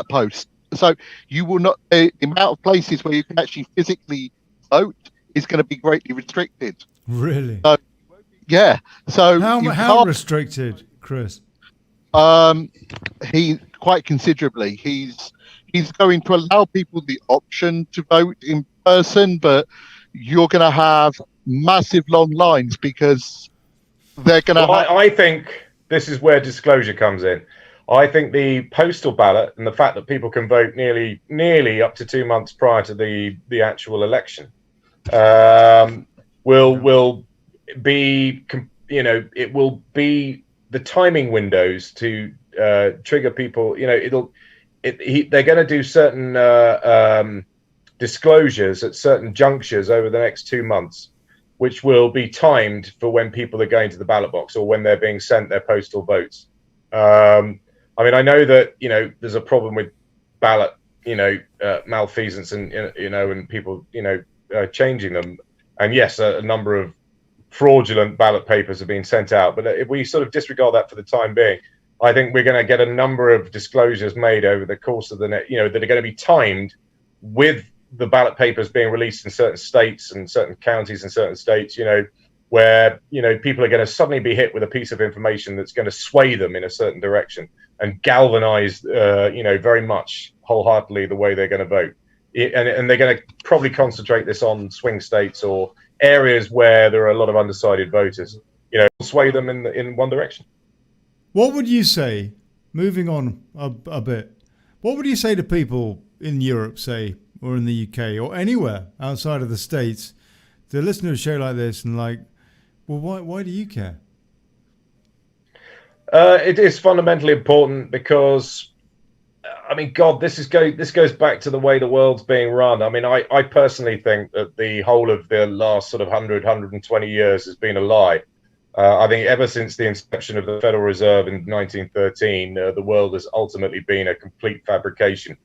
posts. So you will not, the amount of places where you can actually physically vote is going to be greatly restricted. Really? Yeah. So how restricted, Chris? He quite considerably. He's going to allow people the option to vote in person, but you're going to have massive long lines because they're going to. I think this is where disclosure comes in. I think the postal ballot and the fact that people can vote nearly up to 2 months prior to the actual election will be, it will be the timing windows to trigger people. They're going to do certain disclosures at certain junctures over the next 2 months, which will be timed for when people are going to the ballot box or when they're being sent their postal votes. I know that there's a problem with ballot malfeasance and people changing them, and yes, a number of fraudulent ballot papers have been sent out. But if we sort of disregard that for the time being, I think we're going to get a number of disclosures made over the course of the that are going to be timed with the ballot papers being released in certain states and certain counties and certain states, where people are going to suddenly be hit with a piece of information that's going to sway them in a certain direction and galvanize very much wholeheartedly the way they're going to vote. And they're going to probably concentrate this on swing states or areas where there are a lot of undecided voters, sway them in one direction. What would you say, moving on a bit, what would you say to people in Europe, say, or in the UK or anywhere outside of the States to listen to a show like this and why do you care? It is fundamentally important because, this goes back to the way the world's being run. I personally think that the whole of the last sort of 120 years has been a lie. I think ever since the inception of the Federal Reserve in 1913, the world has ultimately been a complete fabrication.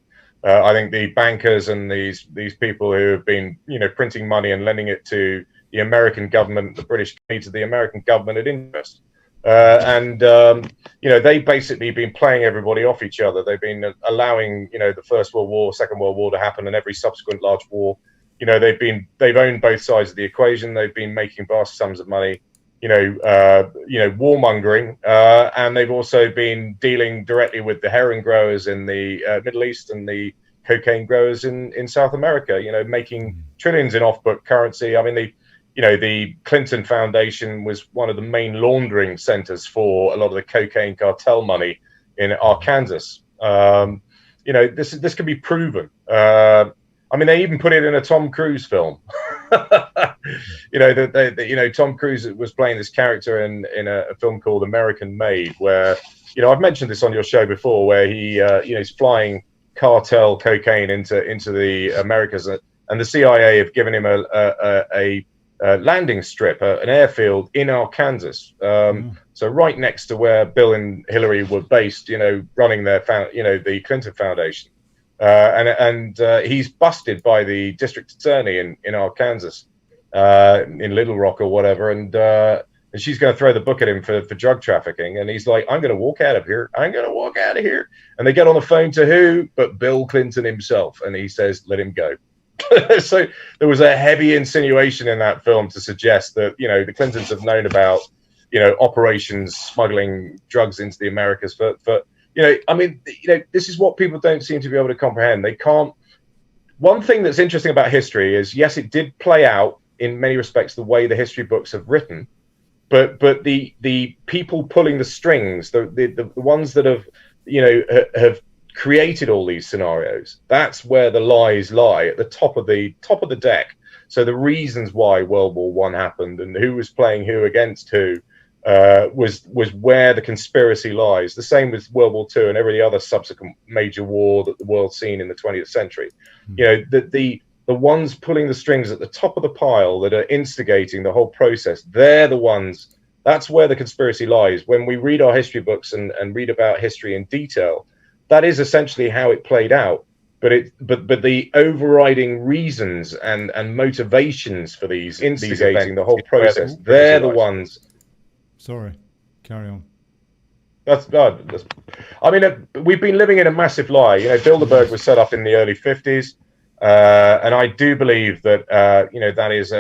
I think the bankers and these people who have been, printing money and lending it to the American government, the British to the American government at interest. They've basically been playing everybody off each other. They've been allowing, the First World War, Second World War to happen and every subsequent large war they've owned both sides of the equation. They've been making vast sums of money, warmongering, and they've also been dealing directly with the heroin growers in the Middle East and the cocaine growers in South America. Making trillions in off-book currency. I mean, the Clinton Foundation was one of the main laundering centers for a lot of the cocaine cartel money in Arkansas. This can be proven. I mean, they even put it in a Tom Cruise film. Tom Cruise was playing this character in a film called American Made, where, I've mentioned this on your show before, where he, he's flying cartel cocaine into the Americas, and the CIA have given him a landing strip, an airfield in Arkansas. So right next to where Bill and Hillary were based, running the Clinton Foundation. And he's busted by the district attorney in Arkansas, in Little Rock or whatever, and she's going to throw the book at him for drug trafficking, and he's like, I'm going to walk out of here. And they get on the phone to who? But Bill Clinton himself, and he says, let him go. So there was a heavy insinuation in that film to suggest that, the Clintons have known about, operations smuggling drugs into the Americas for this is what people don't seem to be able to comprehend. They can't. One thing that's interesting about history is, yes, it did play out in many respects the way the history books have written, but the people pulling the strings, the ones that have created all these scenarios, that's where the lies lie, at the top of the deck. So the reasons why World War I happened and who was playing who against who was where the conspiracy lies. The same with World War II and every other subsequent major war that the world's seen in the 20th century. The ones pulling the strings at the top of the pile that are instigating the whole process, they're the ones. That's where the conspiracy lies. When we read our history books and read about history in detail, that is essentially how it played out. But the overriding reasons and motivations for these instigating the whole process, they're the ones. Sorry, carry on. I mean, we've been living in a massive lie. Bilderberg was set up in the early 50s, and I do believe that that is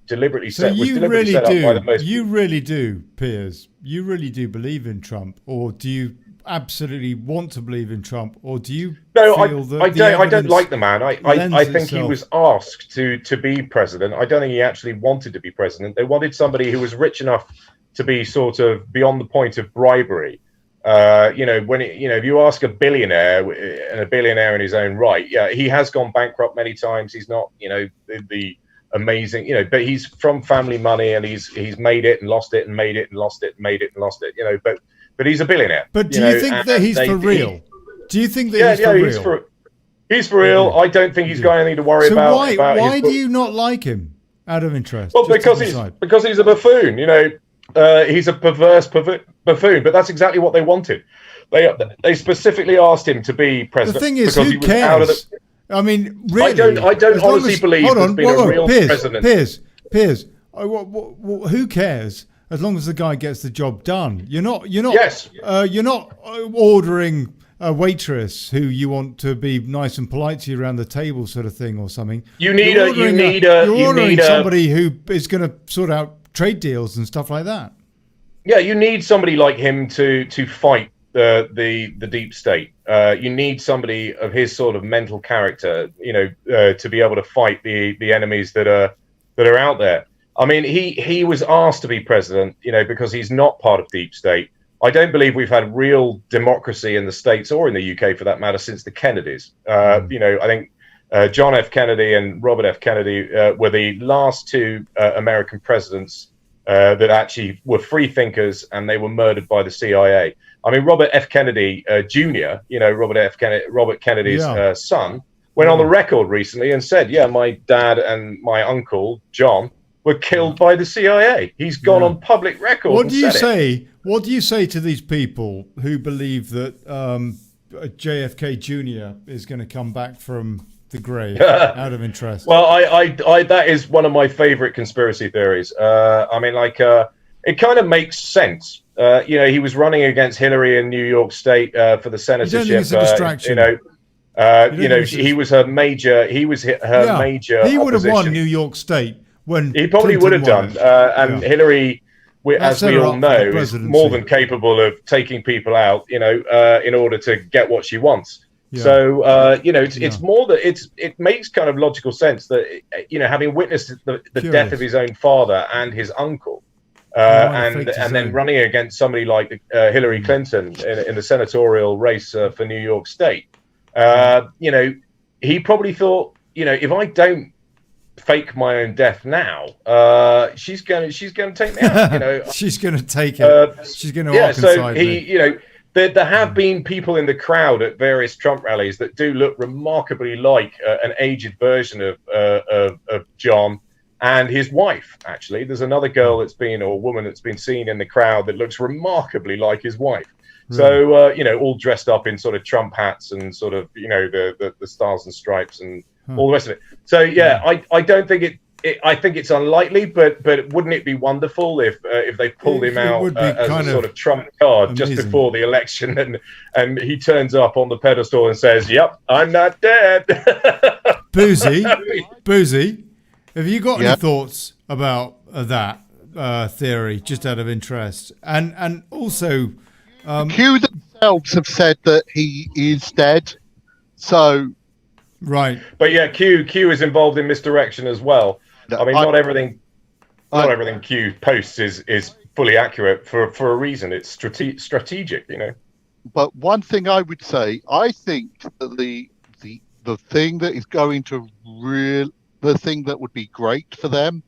deliberately set. So you really do. You really do, Piers. You really do believe in Trump, or do you absolutely want to believe in Trump, or do you? No, I don't like the man. I think he was asked to be president. I don't think he actually wanted to be president. They wanted somebody who was rich enough to be sort of beyond the point of bribery. If you ask a billionaire, and a billionaire in his own right, yeah, he has gone bankrupt many times. He's not, the amazing, but he's from family money, and he's made it and lost it and made it and lost it and made it and lost it, but he's a billionaire. But do you think that he's for real? Do you think that he's for real? He's for real. I don't think he's got anything to worry about. So why do you not like him, out of interest? Well, because he's a buffoon, he's a perverse buffoon, but that's exactly what they wanted. They specifically asked him to be president. The thing is, who cares? I mean, really, I don't honestly believe there's been a real president. Piers, who cares? As long as the guy gets the job done. You're not ordering a waitress who you want to be nice and polite to you around the table, sort of thing, or something. You need somebody who is going to sort out trade deals and stuff like that. Yeah, you need somebody like him to fight the deep state. You need somebody of his sort of mental character, to be able to fight the enemies that are out there. I mean, he was asked to be president, because he's not part of deep state. I don't believe we've had real democracy in the States or in the UK, for that matter, since the Kennedys. I think John F. Kennedy and Robert F. Kennedy were the last two American presidents that actually were free thinkers, and they were murdered by the CIA. I mean, Robert F. Kennedy Jr., Robert Kennedy's son, went on the record recently and said, yeah, my dad and my uncle, John, were killed by the CIA. He's gone on public record. What do you say? What do you say to these people who believe that JFK Jr. is going to come back from the grave, out of interest? Well, I that is one of my favorite conspiracy theories. It kind of makes sense. He was running against Hillary in New York State for the senatorship. You don't think it's a distraction? He was her major. He was her major. He would have won opposition. New York State when he probably Clinton would have won done. And Hillary, as set we her all up for the know, is presidency. more than capable of taking people out. In order to get what she wants. Yeah. So it's more that it makes kind of logical sense that having witnessed the death of his own father and his uncle, and then running against somebody like Hillary Clinton in the senatorial race for New York State, he probably thought, if I don't fake my own death now, she's going to take me out. She's going to take it. She's going to so he, there have been people in the crowd at various Trump rallies that do look remarkably like an aged version of John and his wife. Actually, there's another girl woman that's been seen in the crowd that looks remarkably like his wife. Really? So all dressed up in sort of Trump hats and sort of the stars and stripes and all the rest of it. So I don't think I think it's unlikely, but wouldn't it be wonderful if they pulled him out as a sort of Trump card amazing. Just before the election, and he turns up on the pedestal and says, "Yep, I'm not dead." Boosey, have you got any thoughts about that theory, just out of interest, and also Q themselves have said that he is dead, so right. But Q is involved in misdirection as well. I mean, not everything Q posts is fully accurate for a reason. It's strategic, But one thing I would say, I think that the thing that is going to the thing that would be great for them,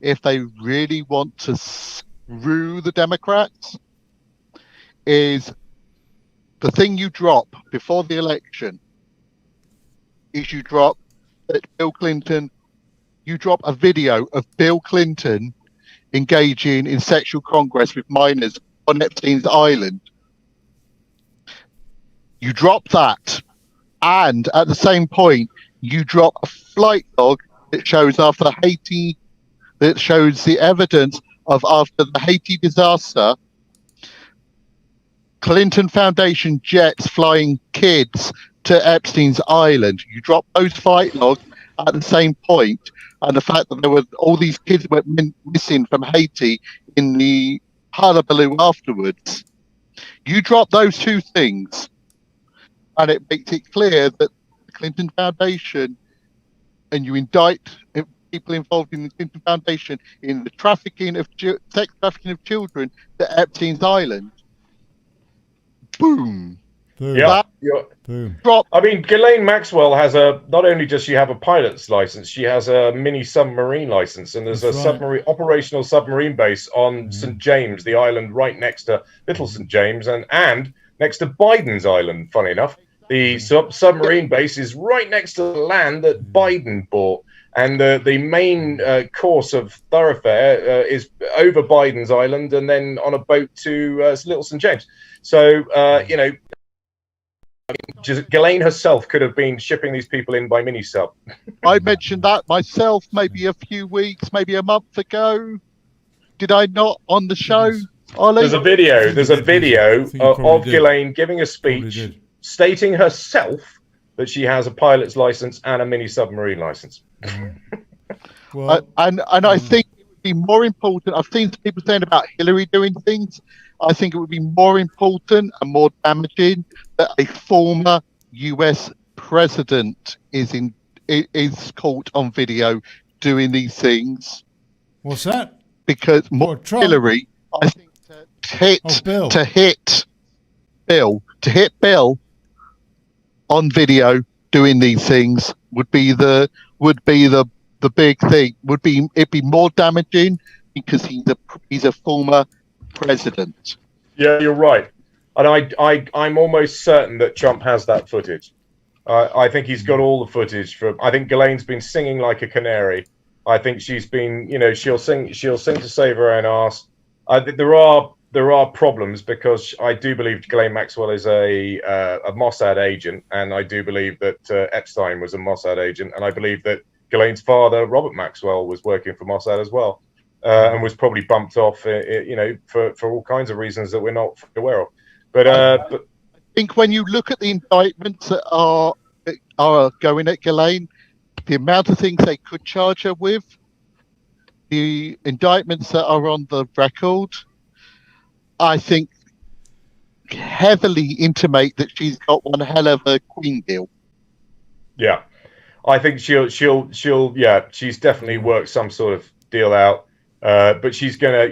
if they really want to screw the Democrats, is the thing you drop before the election. Is you drop that Bill Clinton. You drop a video of Bill Clinton engaging in sexual congress with minors on Epstein's Island. You drop that, and at the same point, you drop a flight log that shows that shows the evidence of after the Haiti disaster, Clinton Foundation jets flying kids to Epstein's Island. You drop those flight logs at the same point, and the fact that there were all these kids went missing from Haiti in the hullabaloo afterwards. You drop those two things, and it makes it clear that the Clinton Foundation, and you indict people involved in the Clinton Foundation in the sex trafficking of children to Epstein's Island. Boom. Yeah. Boom. I mean, Ghislaine Maxwell has not only does she have a pilot's license, she has a mini submarine license, and there's operational submarine base on St. James, the island right next to Little St. James, and next to Biden's Island, funny enough. The submarine base is right next to the land that Biden bought. And the main course of thoroughfare is over Biden's Island and then on a boat to Little St. James. So, Ghislaine herself could have been shipping these people in by mini-sub. I mentioned that myself maybe a few weeks, maybe a month ago. Did I not on the show, Ollie? There's a video of Ghislaine giving a speech stating herself that she has a pilot's license and a mini submarine license. Well, and I think it would be more important. I've seen people saying about Hillary doing things. I think it would be more important and more damaging that a former US president is caught on video doing these things. What's that? Because Hillary, I think to hit Bill on video doing these things would be the big thing. It'd be more damaging because he's a former president. Yeah, you're right, and I'm almost certain that Trump has that footage. I think he's got all the footage I think Ghislaine's been singing like a canary. I think she's been, she'll sing to save her own arse. There are problems because I do believe Ghislaine Maxwell is a Mossad agent, and I do believe that Epstein was a Mossad agent, and I believe that Ghislaine's father, Robert Maxwell, was working for Mossad as well, and was probably bumped off, for all kinds of reasons that we're not aware of. But I think when you look at the indictments that are are going at Ghislaine, the amount of things they could charge her with, the indictments that are on the record, I think heavily intimate that she's got one hell of a Queen deal. Yeah, I think she'll yeah, she's definitely worked some sort of deal out, but she's gonna,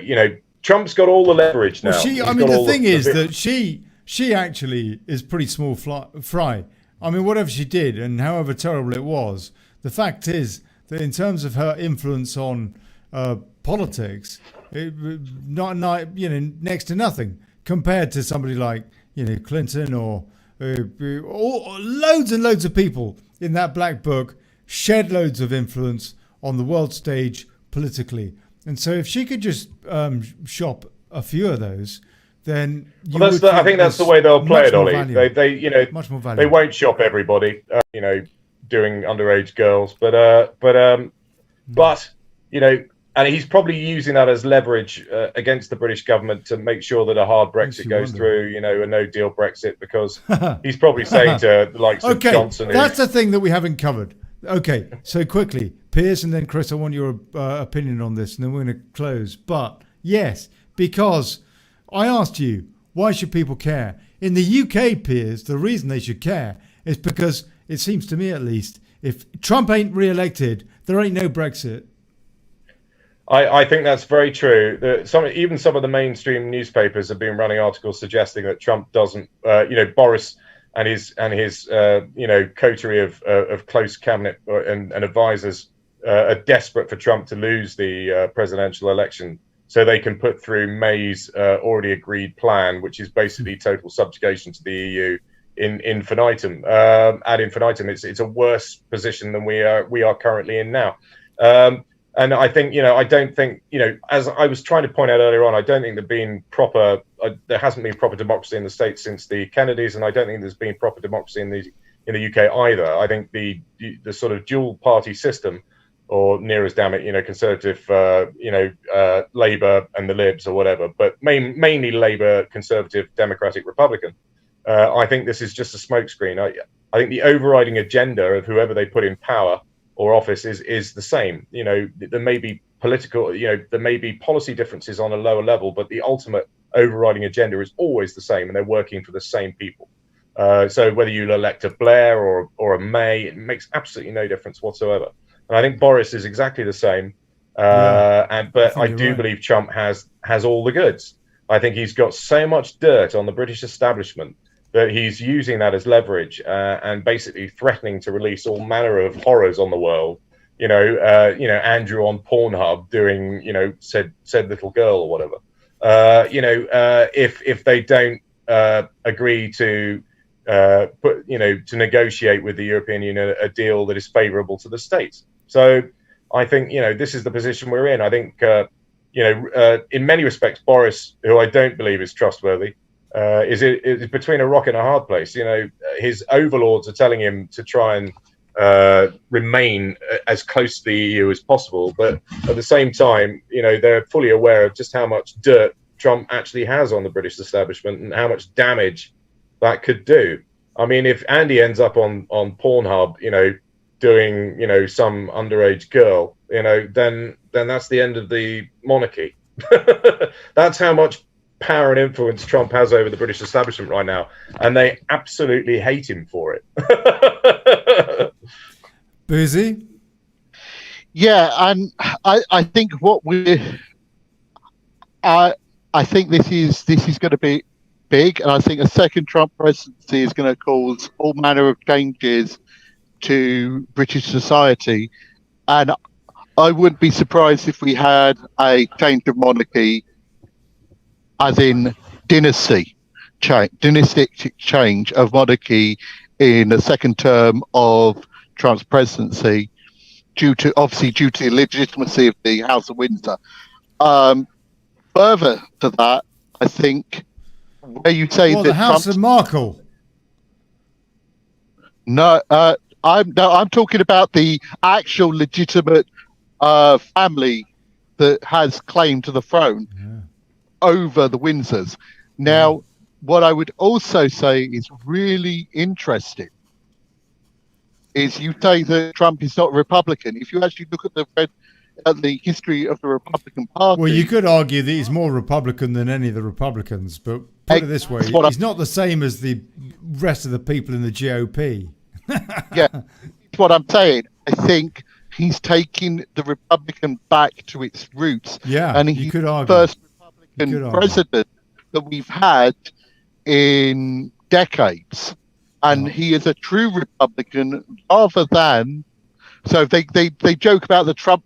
Trump's got all the leverage now. Well, the thing is that she actually is pretty small fry. I mean, whatever she did and however terrible it was, the fact is that in terms of her influence on politics, next to nothing compared to somebody like Clinton or loads and loads of people in that black book shed loads of influence on the world stage politically. And so if she could just shop a few of those, then I think that's the way they'll play it, Ollie. They much more value. They won't shop everybody, doing underage girls, but and he's probably using that as leverage against the British government to make sure that a hard Brexit goes through, a no-deal Brexit, because he's probably saying to the likes of Johnson... That's the thing that we haven't covered. Okay, so quickly, Piers and then Chris, I want your opinion on this, and then we're going to close. But yes, because I asked you, why should people care? In the UK, Piers, the reason they should care is because, it seems to me at least, if Trump ain't re-elected, there ain't no Brexit. I think that's very true. Even some of the mainstream newspapers have been running articles suggesting that Trump doesn't, Boris and his coterie of close cabinet and advisors are desperate for Trump to lose the presidential election so they can put through May's already agreed plan, which is basically total subjugation to the EU in infinitum. Ad infinitum. It's a worse position than we are currently in now. And I think, I don't think, as I was trying to point out earlier on, I don't think there hasn't been proper democracy in the States since the Kennedys, and I don't think there's been proper democracy in the UK either. I think the sort of dual party system, or near as damn it, Conservative, Labour and the Libs or whatever, but mainly Labour, Conservative, Democratic, Republican. I think this is just a smokescreen. I think the overriding agenda of whoever they put in power or office is the same. There may be political, there may be policy differences on a lower level, but the ultimate overriding agenda is always the same, and they're working for the same people. So whether you elect a Blair or a May, it makes absolutely no difference whatsoever. And I think Boris is exactly the same. But I do believe Trump has all the goods. I think he's got so much dirt on the British establishment that he's using that as leverage and basically threatening to release all manner of horrors on the world. Andrew on Pornhub doing, said little girl or whatever. If they don't agree to to negotiate with the European Union a deal that is favourable to the states. So I think this is the position we're in. I think in many respects, Boris, who I don't believe is trustworthy, is between a rock and a hard place. His overlords are telling him to try and remain as close to the EU as possible, but at the same time, they're fully aware of just how much dirt Trump actually has on the British establishment and how much damage that could do. I mean, if Andy ends up on Pornhub, doing some underage girl, then that's the end of the monarchy. That's how much power and influence Trump has over the British establishment right now, and they absolutely hate him for it. Boosey? Yeah, and I think I think this is going to be big, and I think a second Trump presidency is going to cause all manner of changes to British society, and I wouldn't be surprised if we had a change of monarchy, as in dynastic change of monarchy in the second term of Trump's presidency, due to the legitimacy of the House of Windsor. Further to that, I think where you say that the House of Markle. No, I'm talking about the actual legitimate family that has claim to the throne over the Windsors. Now, what I would also say is really interesting is you say that Trump is not a Republican. If you actually look at the history of the Republican Party, Well, you could argue that he's more Republican than any of the Republicans, but put it this way, he's not the same as the rest of the people in the GOP. Yeah, that's what I'm saying. I think he's taking the Republican back to its roots. Yeah, and you he's could argue. the first Republican president that we've had in decades. And he is a true Republican rather than... So they joke about the Trump